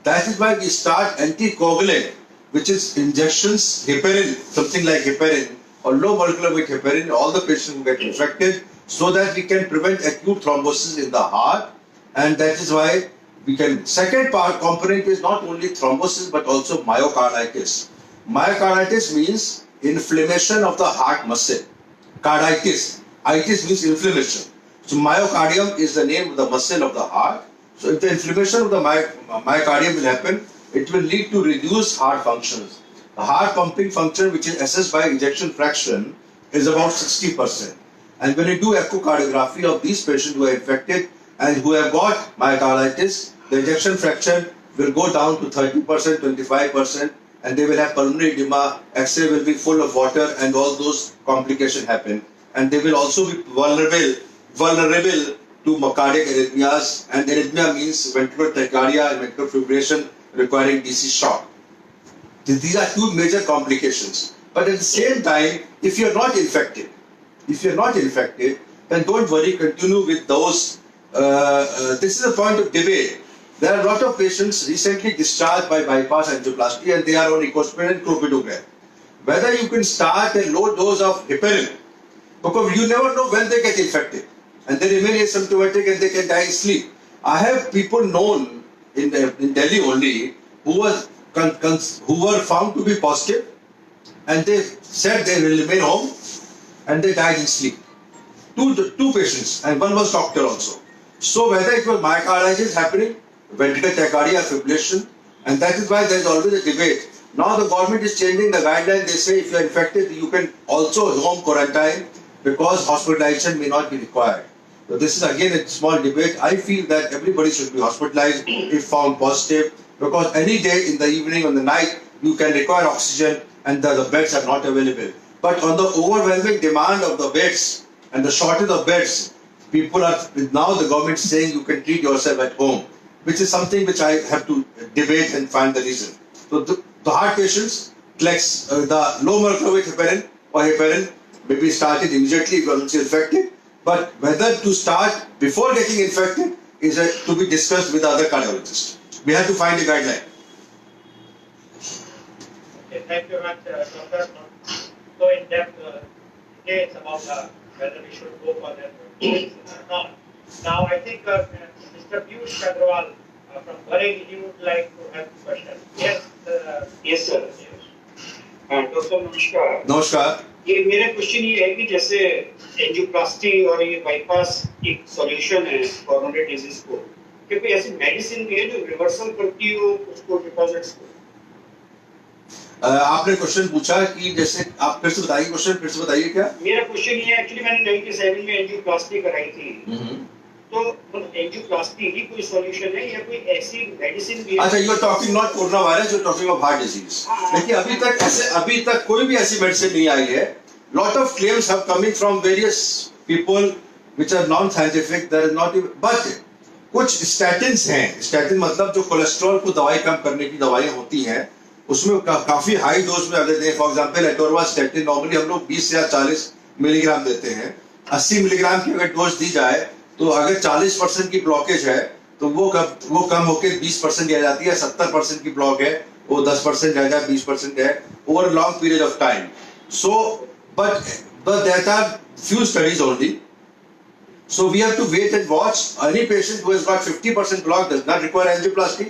That is why we start anticoagulant, which is injections, heparin, something like heparin or low molecular weight heparin, all the patients who get infected, so that we can prevent acute thrombosis in the heart. And that is why we can. Second component is not only thrombosis but also myocarditis. Myocarditis means inflammation of the heart muscle. Carditis. Itis means inflammation. So myocardium is the name of the muscle of the heart. So if the inflammation of the myocardium will happen, it will lead to reduced heart functions. The heart pumping function, which is assessed by ejection fraction, is about 60%. And when you do echocardiography of these patients who are infected and who have got myocarditis, the ejection fraction will go down to 30%, 25%, and they will have pulmonary edema, X-ray will be full of water, and all those complications happen. And they will also be vulnerable to cardiac arrhythmias, and arrhythmia means ventricular tachycardia and ventricular fibrillation requiring DC shock. These are two major complications. But at the same time, if you are not infected, then don't worry, continue with those. This is a point of debate. there are a lot of patients recently discharged by bypass angioplasty and they are on icosapent and clopidogrel. Whether you can start a low dose of heparin, because you never know when they get infected and they remain asymptomatic and they can die in sleep. I have people known in Delhi only who were found to be positive and they said they will remain home and they died in sleep. Two patients and one was doctor also. So whether it was myocarditis happening, ventricular tachycardia, fibrillation, and that is why there is always a debate. Now the government is changing the guideline. They say if you are infected, you can also home quarantine because hospitalization may not be required. So this is again a small debate. I feel that everybody should be hospitalized if found positive, because any day in the evening or the night you can require oxygen and the beds are not available. But on the overwhelming demand of the beds and the shortage of beds, people are now the government is saying you can treat yourself at home, which is something which I have to debate and find the reason. So the heart patients, the low mercury heparin or heparin may be started immediately if you are infected. But whether to start before getting infected is to be discussed with the other cardiologists. We have to find a guideline. Okay, thank you very much, Doctor. So in depth details about whether we should go for that or not. Now I think Mr. Piyush Agrawal from Bareilly, he would like to have a question. Yes. Yes, sir. Doctor नमस्कार. नमस्कार. ये मेरा question ये है कि जैसे angioplasty और ये बाईपास एक सॉल्यूशन है कोरोनरी डिजीज को, क्या कोई ऐसी मेडिसिन भी है जो रिवर्सल करती हो उसको डिपॉजिट्स को? आपने क्वेश्चन पूछा कि जैसे आप फिर से बताइए क्वेश्चन, फिर से बताइए क्या? मेरा क्वेश्चन ये है, एक्चुअली मैंने 97 में एंजियोप्लास्टी कराई थी. तो एंजियोप्लास्टी ही कोई सॉल्यूशन है या कोई ऐसी मेडिसिन भी है? अच्छा, you are talking not corona virus, you are talking of heart disease. देखिए अभी तक कोई भी ऐसी मेडिसिन नहीं आई है. Lot of claims have coming from various people which are non scientific. There is not, but कुछ स्टैटिन्स हैं. स्टैटिन मतलब जो कोलेस्ट्रॉल को दवाई कम करने की दवाइयां होती हैं, उसमें काफी हाई डोज में अगर दें, फॉर एग्जांपल एटोरवास्टैटिन नॉर्मली हम लोग 20 या 40 मिलीग्राम देते हैं. 80 मिलीग्राम की अगर डोज दी जाए तो अगर 40% की ब्लॉकेज है तो वो कम होकर 20% रह जाती है. 70% की ब्लॉक है वो 10% रह जाए, 20% है over long period of time. So but that are few studies only. So we have to wait and watch. Any patient who has got 50% block does not require angioplasty.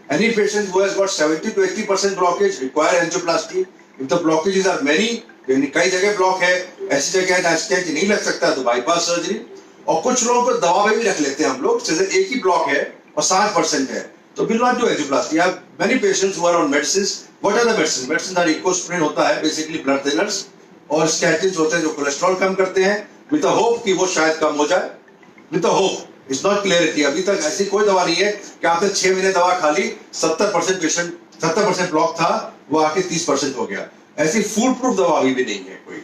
Any patient who has got 70 to 80% blockage require angioplasty. If the blockages are many, कई जगह block है, ऐसी जगह stent नहीं लग सकता तो bypass surgery. और कुछ लोगों को दवा में भी रख लेते हैं हम लोग, जैसे एक ही ब्लॉक है और 60% है तो will not do angioplasty. I have many patients who are on medicines. What are the medicine? Medicine are Ecosprin होता है बेसिकली ब्लड थिनर्स, और स्टैटिन्स होते हैं जो कोलेस्ट्रॉल कम करते हैं, विद द होप कि वो शायद कम हो जाए. With the hope, it's not clarity. अभी तक ऐसी कोई दवा नहीं है कि आपने 6 महीने दवा खा ली, 70% ब्लॉक था वो आके 30% हो गया. ऐसी फूल प्रूफ दवा अभी भी नहीं है कोई.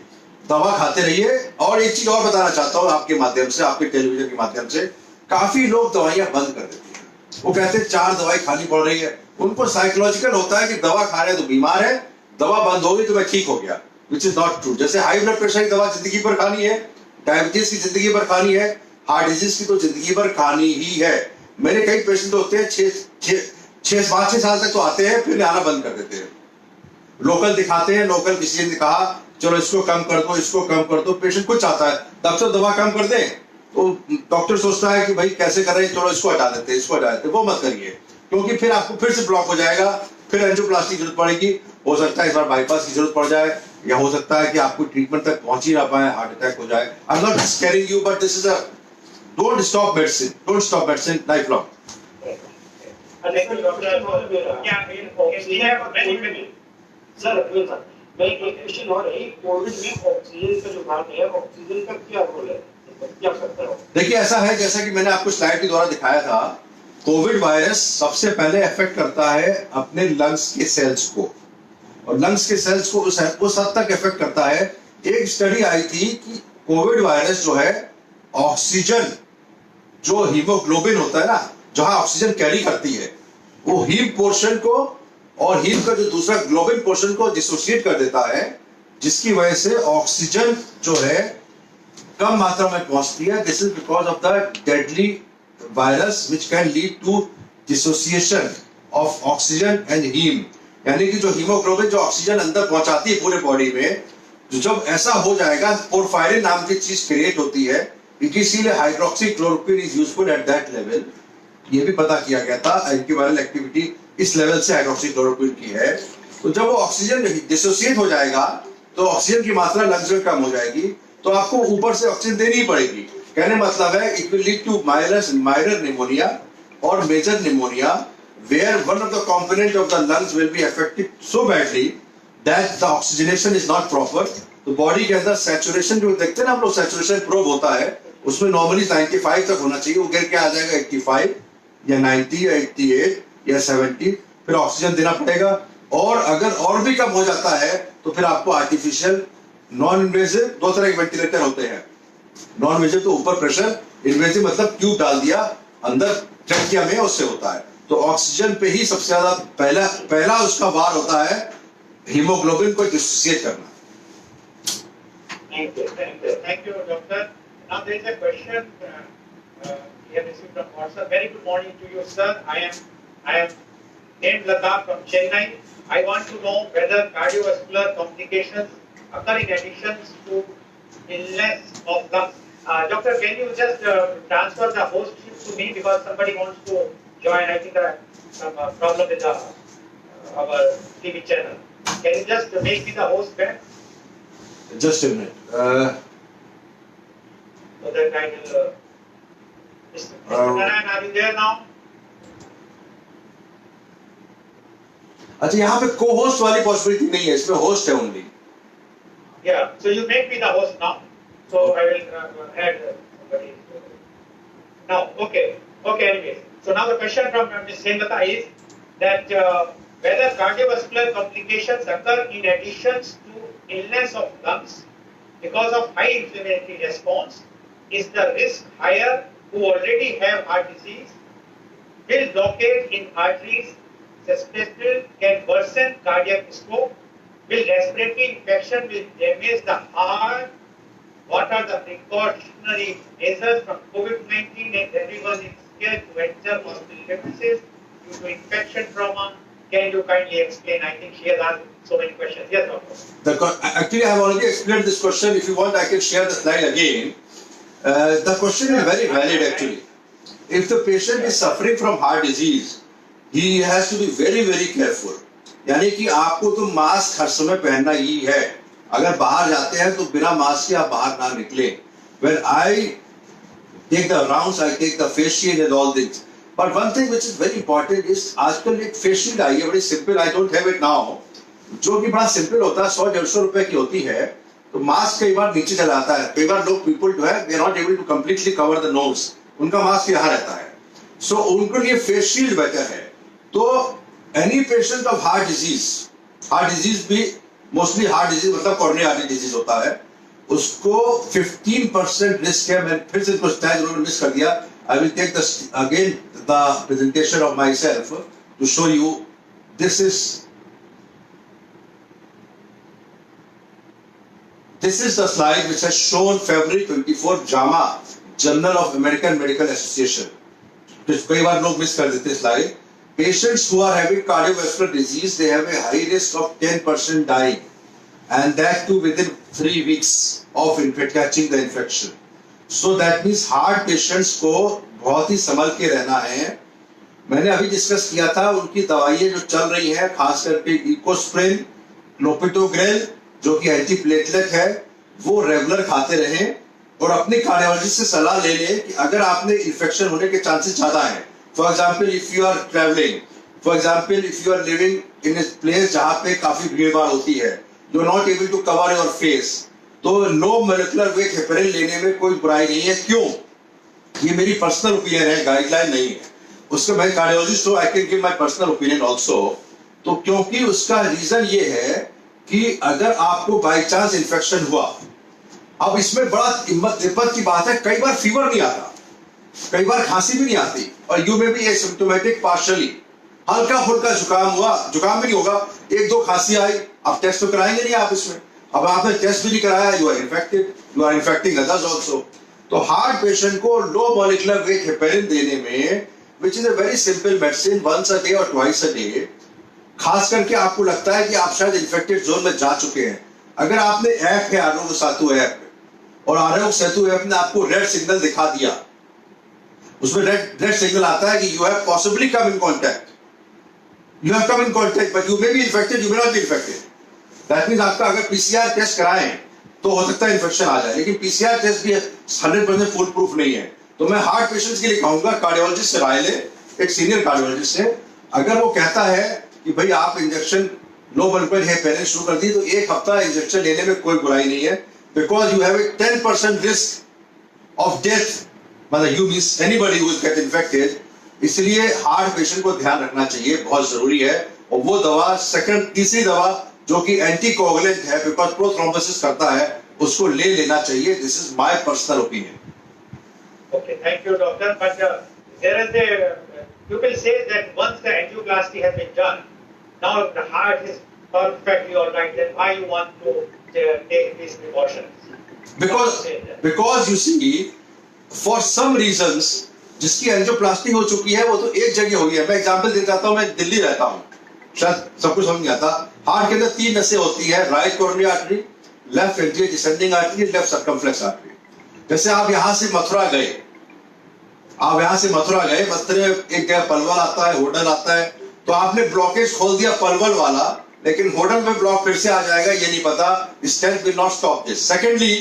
दवा खाते रहिए. और एक चीज और बताना चाहता हूँ आपके माध्यम से, आपके टेलीविजन के माध्यम से, काफी लोग दवाइयां बंद कर देते हैं. वो कहते हैं 4 दवाई खानी पड़ रही है. उनको साइकोलॉजिकल होता है कि दवा खा रहे तो बीमार है, दवा बंद होगी तो मैं ठीक हो गया, विच इज नॉट ट्रू. जैसे हाई ब्लड प्रेशर की दवा जिंदगी भर खानी है, डायबिटीज की जिंदगी भर खानी है, हार्ट डिजीज की तो जिंदगी भर खानी ही है. मेरे कई पेशेंट होते हैं 5-6 साल तक तो आते हैं, फिर आना बंद कर देते हैं. लोकल दिखाते हैं, लोकल किसी ने कहा चलो इसको कम कर दो, इसको कम कर दो. पेशेंट कुछ चाहता है डॉक्टर दवा कम कर दे, तो डॉक्टर सोचता है कि भाई कैसे कर रहे हैं, चलो इसको हटा देते हैं, इसको हटा देते हैं. वो मत करिए, क्योंकि फिर आपको फिर से ब्लॉक हो जाएगा, फिर एंजियोप्लास्टी की जरूरत पड़ेगी. हो सकता है इस बार बाईपास की जरूरत पड़ जाए, या हो सकता है कि आपको ट्रीटमेंट तक पहुंच ही ना पाए, हार्ट अटैक हो जाए. आई am not squaring you, but this is a don't stop medicine life long. Sir मैं एक क्वेश्चन और है, कोविड में ऑक्सीजन का जो बात है, ऑक्सीजन का क्या रोल है, क्या करता है? देखिए ऐसा है, जैसा कि मैंने आपको स्लाइड के द्वारा दिखाया था, कोविड वायरस सबसे पहले अफेक्ट करता है अपने लंग्स के सेल्स को, और लंग्स के सेल्स को उस हद तक अफेक्ट करता है. एक स्टडी आई थी कि कोविड वायरस जो है ऑक्सीजन, जो हीमोग्लोबिन होता है ना, जहां ऑक्सीजन कैरी करती है, वो हीम पोर्शन को और हीम का जो दूसरा ग्लोबिन पोर्शन को डिसोसिएट कर देता है, जिसकी वजह से ऑक्सीजन जो है कम मात्रा में पहुंचती है. This is because of the deadly virus which can lead to dissociation of oxygen and heme, यानी कि जो हीमोग्लोबिन जो ऑक्सीजन अंदर पहुंचाती है पूरे बॉडी में, जब ऐसा हो जाएगा पोरफायरिन नाम की चीज क्रिएट होती है, इसीलिए hydroxychloroquine is useful at that level. ये भी पता किया गया था एंटीवायरल एक्टिविटी इस लेवल से हाइड्रोक्सीक्लोरोक्विन की है। तो जब वो ऑक्सीजन डिसोसिएट हो जाएगा तो ऑक्सीजन की मात्रा लंग्स में कम हो जाएगी, तो आपको ऊपर से ऑक्सीजन देनी पड़ेगी। कहने मतलब है it will lead to minor pneumonia और major pneumonia, where one of the component of the lungs will be affected so badly that the oxygenation is not proper। तो बॉडी के अंदर सैचुरेशन जो देखते हैं ना हम लोग, सैचुरेशन प्रोब होता है, उसमें नॉर्मली 95 तक होना चाहिए, वो गिर के आ जाएगा 85 या 90 या 88 या 70, फिर ऑक्सीजन देना पड़ेगा। और अगर और भी कम हो जाता है तो फिर आपको आर्टिफिशियल नॉन इन्वेजिव, दो तरह के वेंटिलेटर होते हैं, नॉन इन्वेजिव तो ऊपर प्रेशर, इन्वेजिव मतलब ट्यूब डाल दिया अंदर ट्रैकिया में, उससे होता है। तो ऑक्सीजन पे ही सबसे ज्यादा पहला उसका वार होता है हीमोग्लोबिन को डिसोसिएट करना। Thank you, doctor. Now there is a question we have received from WhatsApp. Very good morning to you, sir. I am named Lata from Chennai. I want to know whether cardiovascular complications occur in addition to illness of lungs. Doctor, can you just transfer the hostship to me because somebody wants to join? I think some problem with our TV channel. Can you just make me the host back? Just a minute. So that I will. Mr. Narayan, are you there now? अच्छा, यहाँ पे co-host वाली possibility नहीं है, इसमें host है only. Yeah. So you make me the host now. So I will add somebody. Now, okay. Anyway. So now the question from Ms. Senlata is that whether cardiovascular complications occur in addition to illness of lungs because of high inflammatory response. Is the risk higher who already have heart disease? Will blockade in arteries susceptible can worsen cardiac stroke? Will respiratory infection will damage the heart? What are the precautionary measures from COVID-19 and everyone is scared to enter hospital premises due to infection trauma? Can you kindly explain? I think she has asked so many questions. Yes, doctor. Actually, I have already explained this question. If you want, I can share the slide again. The question is very valid actually. If the patient is suffering from heart disease, he has to be very, very careful. यानी कि आपको तो mask हर समय पहनना ही है। अगर बाहर जाते हैं तो बिना मास्क के आप बाहर ना निकले। When I take the rounds, I take the face shield and all things. But one thing which is very important is आजकल एक face shield आई है बड़ी simple. I don't have it now. जो कि बड़ा simple होता है, 100-150 रुपए की होती है। तो मास्क कई बार नीचे चला आता है, कई बार लोग people जो है they are not able to completely cover the nose. उनका मास्क यहाँ रहता है। So उनको लिए face shield better है। तो any patient of heart disease भी mostly heart disease मतलब coronary artery disease होता है, उसको 15% risk है। मैं फिर से कुछ टाइम उन्होंने मिस कर दिया। I will take again the presentation of myself to show you. This is the slide which has shown February 24 JAMA, Journal of American Medical Association. कई बार लोग मिस कर देते slide. Patients who are having cardiovascular disease, they have a high risk of 10% dying, and that too within 3 weeks of catching the infection. So that means heart patients को बहुत ही संभल के रहना है। मैंने अभी डिस्कस किया था उनकी दवाइयाँ जो चल रही हैं, खास करके इकोस्प्रिन, क्लोपिटोग्रेल जो कि एंटीप्लेटलेट है, वो रेगुलर खाते रहें और अपने कार्डियोलॉजिस्ट से सलाह ले लें कि अगर आपने इन्फेक्शन होने के चांसेस ज्यादा हैं। For example, if you are traveling, for example, if you are living in a place जहाँ पे काफी भीड़-भाड़ होती है, you are not able to cover your face, तो low molecular weight heparin लेने में कोई बुराई नहीं है। क्यों? ये मेरी पर्सनल ओपिनियन है, गाइडलाइन नहीं है। उसका मैं कार्डियोलॉजिस्ट हूँ, I can give my personal opinion also। तो क्योंकि उसका रीजन ये है कि अगर आपको बाई चांस इन्फेक्शन हुआ, अब इसमें बड़ा हिम्मत की बात है, कई बार फीवर नहीं आता, कई बार खांसी भी नहीं आती, और यू में भी एसिम्प्टोमेटिक पार्शियली, हल्का फुल्का जुकाम हुआ, जुकाम भी नहीं होगा, 1-2 खांसी आई, अब टेस्ट तो कराएंगे नहीं आप इसमें। अब आपने टेस्ट भी नहीं कराया, you are infected, you are infecting others also. तो हार्ट पेशेंट को लो मॉलिक्यूलर वेट हेपेरिन देने में which is a very simple medicine, once a day or twice a day. खास करके आपको लगता है कि आप शायद इन्फेक्टेड जोन में जा चुके हैं, अगर आपने ऐप है आरोग्य सेतु ऐप और आरोग्य सेतु ऐप ने आपको रेड सिग्नल दिखा दिया, उसमें रेड सिग्नल आता है कि you have possibly come in contact, you have come in contact but you may be infected, you may not be infected. That means आपका अगर पीसीआर टेस्ट कराएं तो हो सकता है इन्फेक्शन आ जाए, लेकिन पीसीआर टेस्ट भी 100% फुल प्रूफ नहीं है. तो मैं हार्ट पेशेंट्स के लिए कहूंगा कार्डियोलॉजिस्ट से राय ले, एक सीनियर कार्डियोलॉजिस्ट से. अगर वो कहता है कि भाई आप इंजेक्शन लो ब्लड प्रेशर है पहले शुरू कर दी, तो एक हफ्ता इंजेक्शन लेने में कोई बुराई नहीं है, because you have a 10% risk of death, मतलब you means anybody who is get infected. इसलिए हार्ट पेशेंट को ध्यान रखना चाहिए, बहुत जरूरी है. और वो दवा तीसरी दवा जो कि एंटीकोगुलेंट है, बिकॉज प्रोथ्रोम्बोसिस करता है, उसको ले लेना चाहिए. This is my personal opinion. Okay, thank you, doctor. But there is people say that once the angioplasty has been done, now the heart is perfectly all right. Then why you want to take these precautions? Because you see, for some reasons, जिसकी angioplasty हो चुकी है वो तो एक जगह हुई है. मैं एग्जांपल देना चाहता हूँ, मैं दिल्ली रहता हूँ, शायद सब कुछ समझ नहीं आता. हार्ट के अंदर 3 नसें होती है, right coronary artery, left anterior descending artery, left circumflex artery. जैसे आप यहां से मथुरा गए, मथुरा में एक जगह पलवल आता है, होडल आता है, तो आपने ब्लॉकेज खोल दिया पलवल वाला, लेकिन होडल में ब्लॉक फिर से आ जाएगा, ये नहीं पता. Stent will not stop this. Secondly,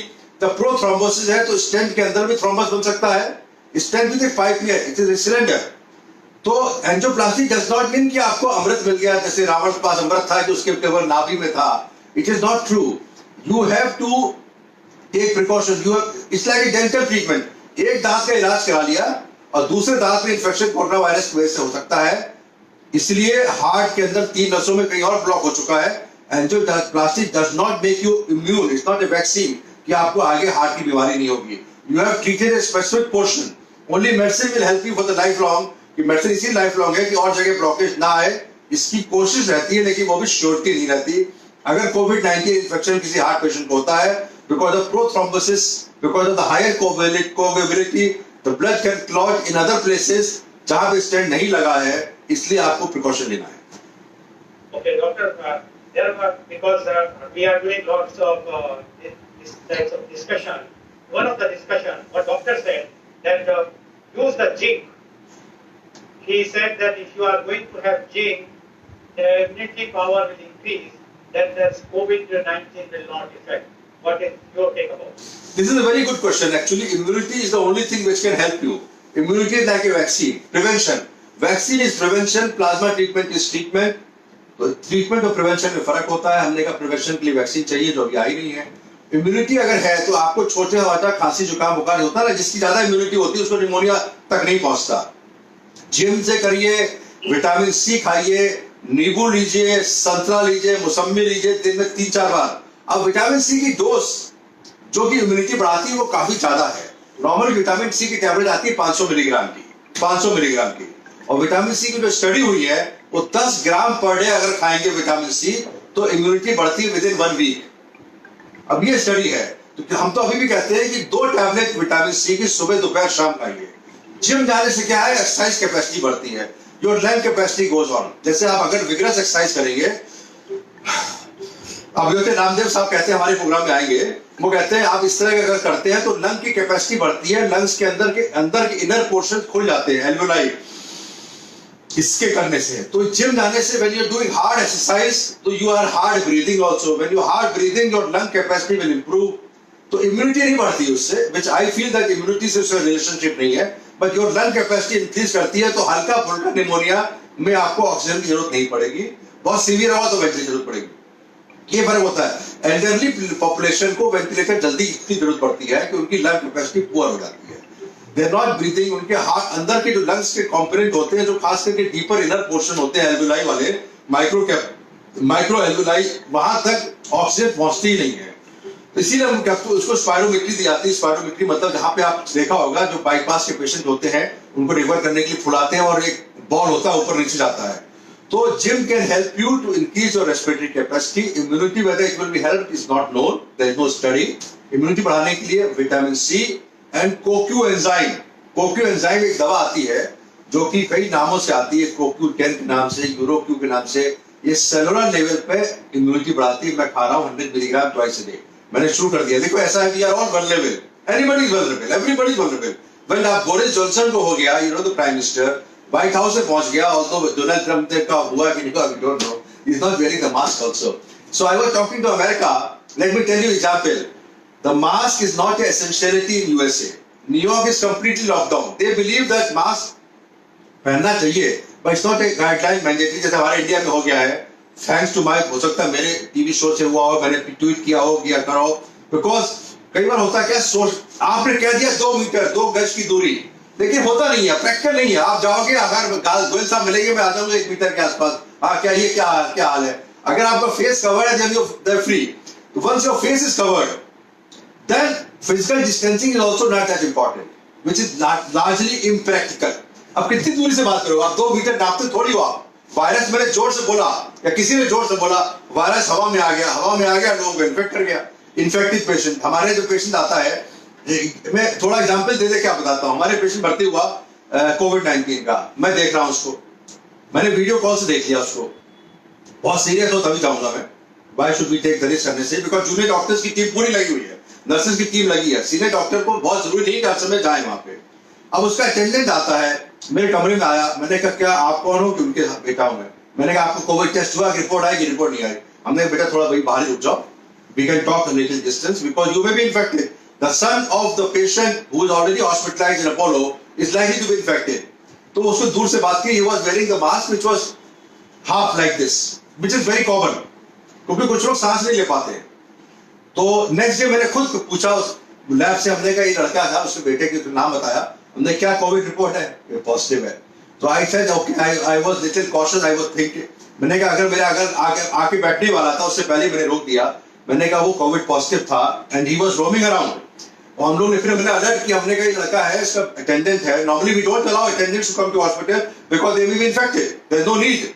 the prothrombosis है, तो स्टेंट के अंदर भी थ्रोम्बस बन सकता है. स्टेंट विद ए पाइप में, इट इज ए सिलेंडर. तो एंजियोप्लास्टी डज नॉट मीन कि आपको अमृत मिल गया, जैसे रावण के पास अमृत था कि उसके केवल नाभि में था. It is not true. You have to take precaution. It's like a dental treatment. एक दांत का इलाज करा लिया और दूसरे दांत में इन्फेक्शन कोरोना वायरस की वजह से हो सकता है. इसलिए हार्ट के अंदर 3 नसों में कहीं और ब्लॉक हो चुका है. Angioplasty does not make you immune. It's not a vaccine कि आपको आगे हार्ट की बीमारी नहीं होगी. You have treated a specific portion. Only medicine will help you for the life long. कि मेडिसिन इसी लाइफ लॉन्ग है कि और जगह ब्लॉकेज ना आए, इसकी कोशिश रहती है, लेकिन वो भी श्योरिटी नहीं रहती. अगर कोविड-19 इन्फेक्शन किसी हार्ट पेशेंट को होता है, because of prothrombosis, because of the higher coagulability, the blood can clot in other places जहां पे स्टेंट नहीं लगा है, इसलिए आपको प्रिकॉशन लेना है. Okay, doctor. Because we are doing lots of this types of discussion. One of the discussion, what doctor said that use the zinc. He said that if you are going to have zinc, the immunity power will increase. Then the COVID-19 will not affect. What is your take about it? This is a very good question. Actually, immunity is the only thing which can help you. Immunity is like a vaccine. Prevention. Vaccine is prevention. Plasma treatment is treatment. तो treatment और prevention में फर्क होता है. हमने कहा prevention के लिए वैक्सीन चाहिए, जो अभी आई नहीं है. इम्यूनिटी अगर है तो आपको छोटे छोटा खांसी जुकाम बुखार होता है ना, जिसकी ज्यादा इम्यूनिटी होती है उसको निमोनिया तक नहीं पहुंचता. जिम से करिए, विटामिन सी खाइए, नींबू लीजिए, संतरा लीजिए, मौसम्मी लीजिए दिन में 3-4 बार. अब विटामिन सी की डोज जो कि इम्यूनिटी बढ़ाती है वो काफी ज्यादा है. नॉर्मल विटामिन सी की टैबलेट आती है 500 मिलीग्राम की, और विटामिन सी की जो स्टडी हुई है वो 10 ग्राम पर डे अगर खाएंगे विटामिन सी तो इम्यूनिटी बढ़ती है विदिन 1 वीक. अब ये स्टडी है, तो हम तो अभी भी कहते हैं कि 2 टैबलेट विटामिन सी की सुबह दोपहर शाम खाइए. जिम जाने से क्या है, एक्सरसाइज कैपेसिटी बढ़ती है, your lung capacity goes on. जैसे आप अगर विग्रस एक्सरसाइज करेंगे, अब रामदेव साहब कहते हैं हमारे प्रोग्राम में आएंगे, वो कहते हैं आप इस तरह अगर करते हैं तो लंग की कैपेसिटी बढ़ती है, लंग्स के अंदर के इनर पोर्शन खुल जाते हैं, एल्वेओलाई, इसके करने से. तो जिम जाने से when you are doing hard exercise तो you are hard breathing also. When you hard breathing your lung capacity will improve. तो इम्यूनिटी नहीं बढ़ती उससे, which I feel that immunity से उसका रिलेशनशिप नहीं है, but your lung capacity increase करती है. तो हल्का फुल्का निमोनिया में आपको ऑक्सीजन की जरूरत नहीं पड़ेगी, बहुत सीवियर हुआ तो वेंटिलेटर की जरूरत पड़ेगी. ये फर्क होता है. एल्डरली पॉपुलेशन को वेंटिलेटर जल्दी की जरूरत पड़ती है कि उनकी लंग कैपेसिटी पुअर हो जाती है, दे आर नॉट ब्रीथिंग. उनके हार्ट अंदर के जो लंग्स के कंपोनेंट होते हैं, जो खास करके डीपर इनर पोर्शन होते हैं एल्वेओलाई वाले, माइक्रो एल्वेओलाई, वहां तक ऑक्सीजन पहुंचती ही नहीं है. तो इसीलिए हम उसको स्पायरोमेट्री दी जाती है. स्पायरोमेट्री मतलब जहां पे आप देखा होगा जो बाईपास के पेशेंट होते हैं उनको रिकवर करने के लिए फुलाते हैं और एक बॉल होता है ऊपर नीचे जाता है. तो gym can help you to increase your respiratory capacity. Immunity whether it will be help is not known, there is no study. Immunity बढ़ाने के लिए vitamin C and CoQ enzyme. CoQ enzyme एक दवा आती है जो कि कई नामों से आती है, CoQ10 के नाम से, यूरोक्यू के नाम से। ये सेलुलर लेवल पे इम्यूनिटी बढ़ाती है। मैं खा रहा हूँ 100 मिलीग्राम ट्वाइस अ डे, मैंने शुरू कर दिया। देखो ऐसा है, we are all vulnerable, anybody is vulnerable, everybody is vulnerable. When आप बोरिस जॉनसन को हो गया, you know the prime minister, White House में पहुंच गया, ऑल्दो डोनाल्ड ट्रम्प का हुआ कि नहीं, we don't no, he is not wearing the mask also. So I was talking to America, let me tell you example, the mask is not a essentiality in USA. New York is completely lockdown, they believe that mask पहनना चाहिए, but it's not a guideline mandatory जैसे हमारे India में हो गया है। Thanks to my, हो सकता है मेरे टीवी शो से हुआ हो, मैंने ट्वीट किया हो, किया करो, बिकॉज कई बार होता क्या, सोच आपने कह दिया 2 मीटर 2 गज की दूरी, लेकिन होता नहीं है, प्रैक्टिकल नहीं है। आप जाओगे, अगर गोयल साहब मिलेंगे, मैं आ जाऊंगा 1 मीटर के आसपास, हाँ क्या ये क्या हाल है। अगर आपका फेस कवर्ड है, then you free, once your face is covered, then physical distancing is also not that important, which is largely impractical. अब कितनी दूरी से बात करो, आप 2 मीटर नापते थोड़ी हो आप। वायरस मैंने जोर से बोला या किसी ने जोर से बोला, वायरस हवा में आ गया, लोगों को इन्फेक्ट कर गया। इन्फेक्टेड पेशेंट, हमारे जो पेशेंट आता है, मैं थोड़ा एग्जांपल दे क्या बताता हूँ। हमारे पेशेंट भर्ती हुआ कोविड-19 का, मैं देख रहा हूँ उसको, मैंने वीडियो कॉल से देख लिया उसको, बहुत सीरियस हो तभी जाऊंगा मैं। Why should we take the risk unnecessarily? Because junior doctors की टीम पूरी लगी हुई है, नर्सेज की टीम लगी है, सीनियर डॉक्टर को बहुत जरूरी नहीं कि हर समय जाए वहां पे। अब उसका अटेंडेंट आता है, मेरे कमरे में आया, मैंने कहा क्या आप कौन हो, कि उनके बेटा हूं मैं। मैंने कहा आपको कोविड टेस्ट हुआ, रिपोर्ट आई कि रिपोर्ट नहीं आई। हमने बेटा थोड़ा भाई बाहर रुक जाओ, we can talk a little distance because you may be infected. The son of the patient who is already hospitalised in Apollo is likely to be infected. तो उसको दूर से बात की, he was wearing the mask which was half like this, which is very common, क्योंकि कुछ लोग सांस नहीं ले पाते। तो नेक्स्ट डे मैंने खुद पूछा उस लैब से, हमने कहा ये लड़का था, उसके बेटे के नाम बताया, हमने क्या कोविड रिपोर्ट है, पॉजिटिव है। तो I said okay, I was little cautious, I was thinking, मैंने कहा अगर आके बैठने वाला था उससे पहले मैंने रोक दिया। मैंने कहा वो कोविड पॉजिटिव था and he was roaming around. और हम लोग ने फिर मैंने अलर्ट किया, हमने कहा ये लड़का है, इसका अटेंडेंट है, normally we don't allow attendants to come to hospital because they may be infected, there is no need.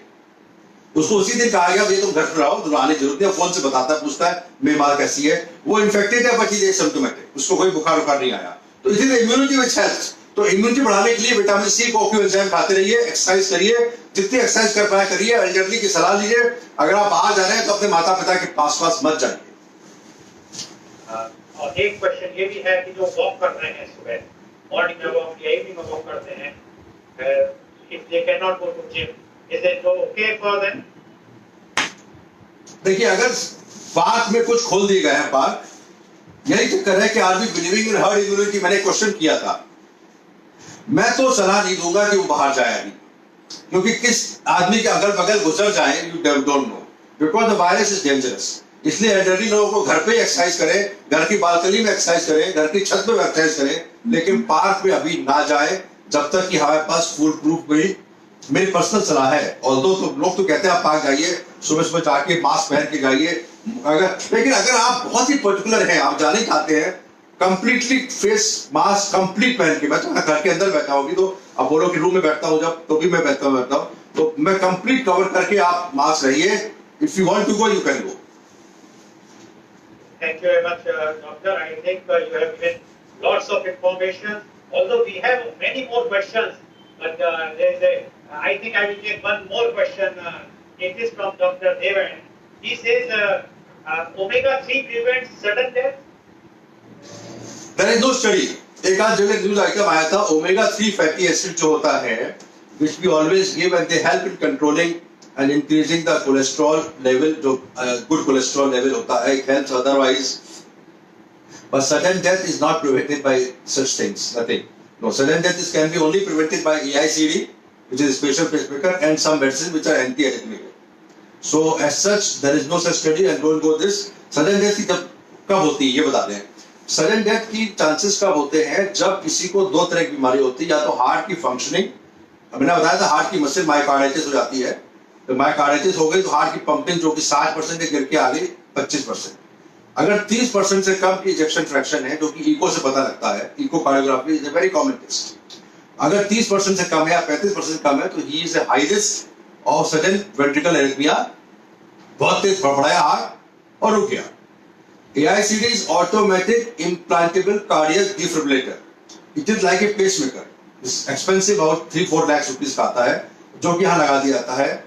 उसको उसी दिन कहा गया, ये तुम घर पर आओ, तो आने जरूरत नहीं। फोन से बताता है, पूछता है बीमार कैसी है, वो इन्फेक्टेड है बट ही इज सिम्प्टोमेटिक, उसको कोई बुखार नहीं आया। तो it is immunity which helps. तो इम्यूनिटी बढ़ाने के लिए विटामिन सी, CoQ एंजाइम खाते रहिए, एक्सरसाइज करिए, जितनी एक्सरसाइज कर पाए करिए, एल्डरली की सलाह लीजिए। अगर आप बाहर जा रहे हैं तो अपने माता पिता के पास मत जाइए। और एक क्वेश्चन ये भी है कि जो वॉक कर रहे हैं सुबह, मॉर्निंग में वॉक या इवनिंग में वॉक करते हैं, if they can not go to gym, is it okay for them? देखिए, अगर पार्क में कुछ खोल दिए गए हैं पार्क, यही चक्कर है कि are we believing in herd immunity. मैंने क्वेश्चन किया था, मैं तो सलाह नहीं दूंगा कि वो बाहर जाए अभी, क्योंकि किस आदमी के अगल बगल गुजर जाए you don't know, because the virus is dangerous. इसलिए एल्डरली लोगों को घर पे एक्सरसाइज करें, घर की बालकनी में एक्सरसाइज करें, घर की छत पे एक्सरसाइज करें, लेकिन पार्क में अभी ना जाए जब तक कि हमारे पास फुल प्रूफ में, मेरी पर्सनल सलाह है। ऑल्दो तो लोग तो कहते हैं आप पार्क जाइए, सुबह सुबह जाके मास्क पहन के जाइए, लेकिन अगर आप बहुत ही पर्टिकुलर हैं, आप जाने चाहते हैं, कंप्लीटली फेस मास्क कंप्लीट पहन के, मैं तो घर के अंदर बैठा हूँ, तो अपोलो के रूम में बैठता हूँ जब, तो भी मैं बैठता हूँ, तो मैं कंप्लीट कवर करके आप मास्क रहिए। If you want to go, you can go. Thank you very much, Doctor. I think you have given lots of information. Although we have many more questions, but I think I will take one more question. It is from Dr. Devan. He says omega-3 prevents sudden death. There is no study. एक आध जगह news item आया था, omega-3 fatty acid जो होता है, which we always give and they help in controlling and increasing the cholesterol level, जो good cholesterol level होता है, it helps otherwise. But sudden death is not prevented by such things, nothing. No, sudden death can be only prevented by AICD, which is special pacemaker, and some medicines which are anti-arrhythmic. So as such, there is no such study and don't go this. Sudden death कब होती है ये बता दें। Sudden death की chances कब होते हैं, जब किसी को 2 तरह की बीमारी होती है, या तो हार्ट की फंक्शनिंग, मैंने बताया था हार्ट की मसल मायोकार्डाइटिस हो जाती है, तो मायोकार्डाइटिस हो गई तो हार्ट की पंपिंग जो कि 60% से गिर के आ गई 25%। अगर 30% से कम की इजेक्शन फ्रैक्शन है, जो कि इको से पता लगता है, echocardiography is a very common test, अगर 30% से कम है या 35% कम है, तो he is a high risk of sudden ventricle arrhythmia, बहुत तेज फड़फड़ाया हार्ट और रुक गया। AICD is automatic implantable cardiac defibrillator. It is like a pacemaker. Expensive about 3-4 lakh rupees का आता है, जो कि यहाँ लगा दिया जाता है।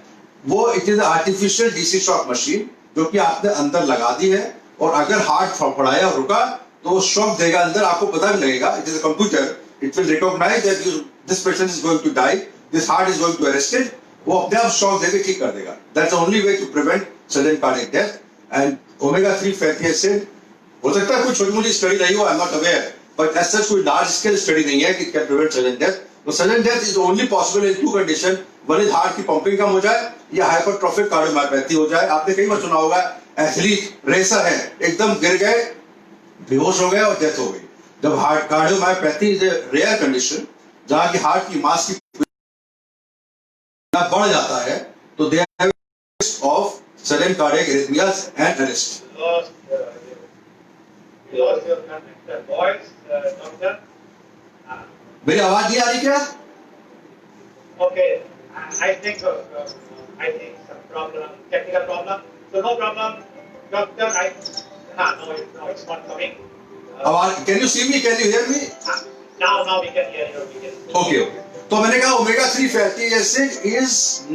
वो it is artificial DC shock machine जो कि आपने अंदर लगा दी है, और अगर हार्ट फड़फड़ाया रुका तो शॉक देगा अंदर, आपको पता भी लगेगा। It is a computer, it will recognise that this patient is going to die, this heart is going to arrested, वो अपने आप शॉक देके ठीक कर देगा। That's the only way to prevent sudden cardiac death. And omega 3 fatty acid, हो सकता है कोई छोटी मोटी स्टडी नहीं हो, I am not aware, but as such कोई लार्ज स्केल स्टडी नहीं है कि कैन प्रिवेंट सडन डेथ। तो sudden death is only possible in 2 condition, one is heart की पंपिंग कम हो जाए या हाइपरट्रोफिक कार्डियोमायोपैथी हो जाए। आपने कई बार सुना होगा एथलीट रेसर है, एकदम गिर गए, बेहोश हो गए और डेथ हो गई। जब heart cardiomyopathy is a rare condition जहां की हार्ट की मास की बढ़ जाता है, तो they have risk of sudden cardiac अरिथमियाज and arrest. Lost your voice, doctor. मेरी आवाज नहीं आ रही क्या? Okay, I think some problem, technical problem. So no problem, doctor. No, it's not coming. आवाज, can you see me? Can you hear me? Now we can hear you. Okay. तो मैंने कहा omega 3 fatty acid is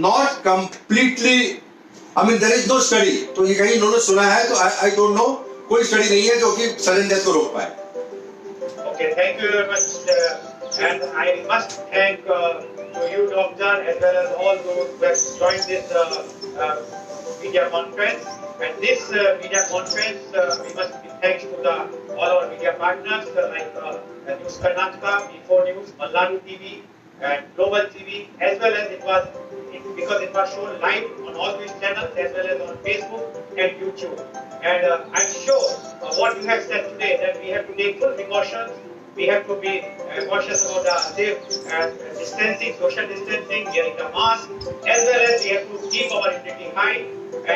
not completely, I mean there is no study. तो ये कहीं इन्होंने सुना है, तो आई डोंट नो, कोई स्टडी नहीं है जो कि सडन डेथ को रोक पाए। Okay, thank you very much, and I must thank to you, doctor, as well as all those who have joined this media conference. And this media conference, we must give thanks to all our media partners like News Karnataka, E4 News, Malnadu TV, and Global TV, as well as because it was shown live on all these channels, as well as on Facebook and YouTube. And I'm sure what you have said today, that we have to take full precautions. We have to be cautious about the safe distancing, social distancing, wearing the mask, as well as we have to keep our immunity high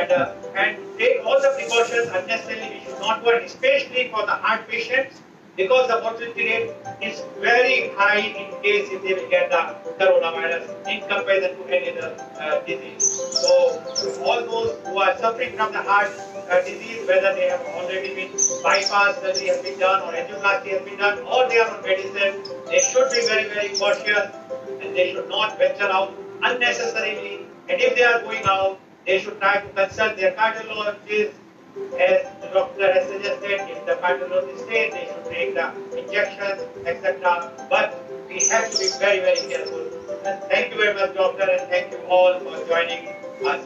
and take all the precautions unnecessarily. We should not go, and especially for the heart patients, because the mortality rate is very high in case if they will get the coronavirus in comparison to any other disease. So all those who are suffering from the heart disease, whether they have already been bypass surgery has been done or angioplasty has been done, or they are on medicine, they should be very, very cautious, and they should not venture out unnecessarily. And if they are going out, they should try to consult their cardiologist. As the doctor has suggested, if the cardiologist says they should take the injections, etc. But we have to be very, very careful. And thank you very much, doctor, and thank you all for joining us.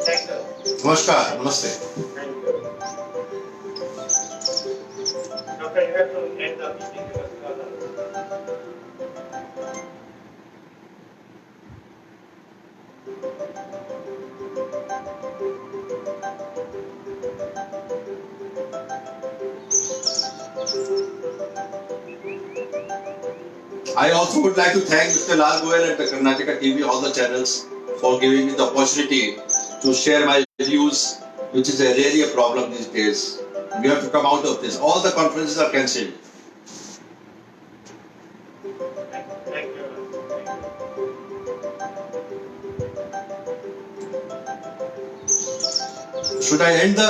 Thank you. नमस्कार, नमस्ते। Thank you. Doctor, you have to end the meeting because I also would like to thank Mr. Lal Goyal and the Karnataka TV, all the channels, for giving me the opportunity to share my views, which is really a problem these days. We have to come out of this. All the conferences are cancelled. thank you. Should I end the...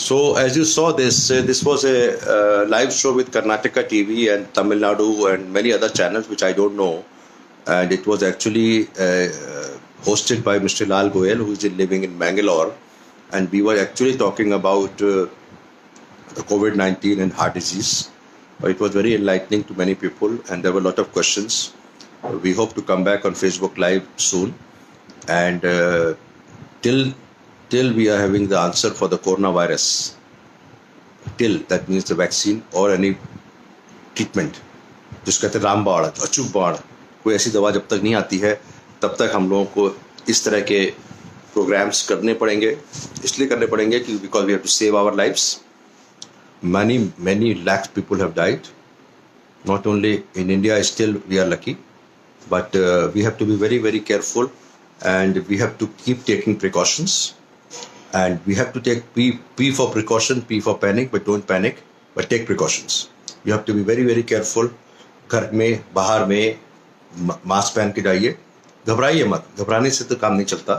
So as you saw this was a live show with Karnataka TV and Tamil Nadu and many other channels which I don't know, and it was actually hosted by Mr. Lal Goyal, who is living in Bangalore, and we were actually talking about the COVID-19 and heart disease. It was very enlightening to many people, and there were a lot of questions. We hope to come back on Facebook Live soon, and till we are having the answer for the coronavirus, till that means the vaccine or any treatment, जिसको कहते हैं रामबाण, अचूक बाण, कोई ऐसी दवा जब तक नहीं आती है तब तक हम लोगों को इस तरह के प्रोग्राम्स करने पड़ेंगे। इसलिए करने पड़ेंगे कि because we have to save our lives. Many lakhs people have died. Not only in India, still we are lucky, but we have to be very, very careful, and we have to keep taking precautions. And we have to take P for precaution, P for panic, but don't panic, but take precautions. You have to be very, very careful. घर में, बाहर में mask पहन के जाइए. घबराइए मत, घबराने से तो काम नहीं चलता.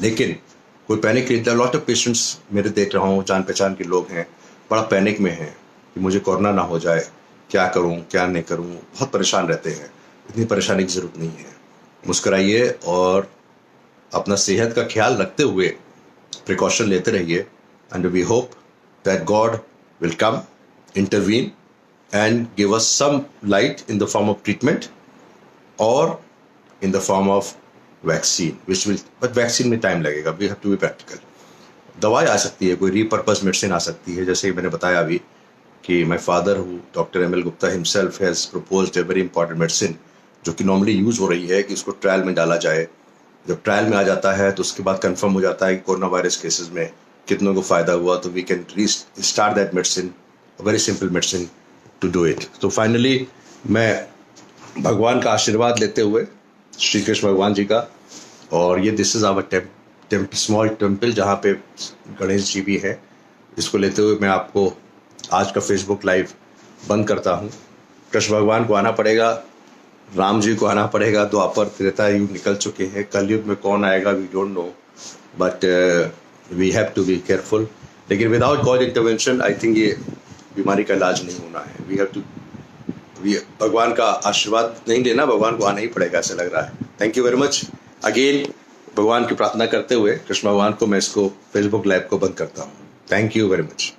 लेकिन कोई पैनिक नहीं. लॉट ऑफ पेशेंट्स मेरे देख रहा हूँ, जान पहचान के लोग हैं, बड़ा पैनिक में हैं कि मुझे कोरोना ना हो जाए, क्या करूँ, क्या नहीं करूँ. बहुत परेशान रहते हैं. इतनी परेशानी की ज़रूरत नहीं है. मुस्कुराइए और अपना सेहत का ख्याल रखते हुए प्रिकॉशन लेते रहिए. And we hope that God will come, intervene and give us some light in the form of treatment or in the form of vaccine, but vaccine में time लगेगा. We have to be practical. दवाई आ सकती है, कोई repurpose medicine आ सकती है, जैसे मैंने बताया अभी कि my father who Dr. M.L. Gupta himself has proposed a very important medicine जो कि normally use हो रही है कि इसको ट्रायल में डाला जाए. जब ट्रायल में आ जाता है तो उसके बाद कंफर्म हो जाता है कि कोरोना वायरस केसेस में कितनों को फायदा हुआ, तो we can start that medicine, a very simple medicine to do it. तो फाइनली मैं भगवान का आशीर्वाद लेते हुए श्री कृष्ण भगवान जी का, और ये this is our small temple जहाँ पे गणेश जी भी है, इसको लेते हुए मैं आपको आज का फेसबुक लाइव बंद करता हूँ. कृष्ण भगवान को आना पड़ेगा, राम जी को आना पड़ेगा. द्वापर त्रेता युग निकल चुके हैं, कलयुग में कौन आएगा we don't know, but we have to be careful. लेकिन without God intervention I think ये बीमारी का इलाज नहीं होना है. वी हैव टू भगवान का आशीर्वाद नहीं लेना, भगवान को आना ही पड़ेगा, ऐसा लग रहा है. Thank you very much. Again भगवान की प्रार्थना करते हुए कृष्ण भगवान को मैं इसको फेसबुक लाइव को बंद करता हूँ. Thank you very much.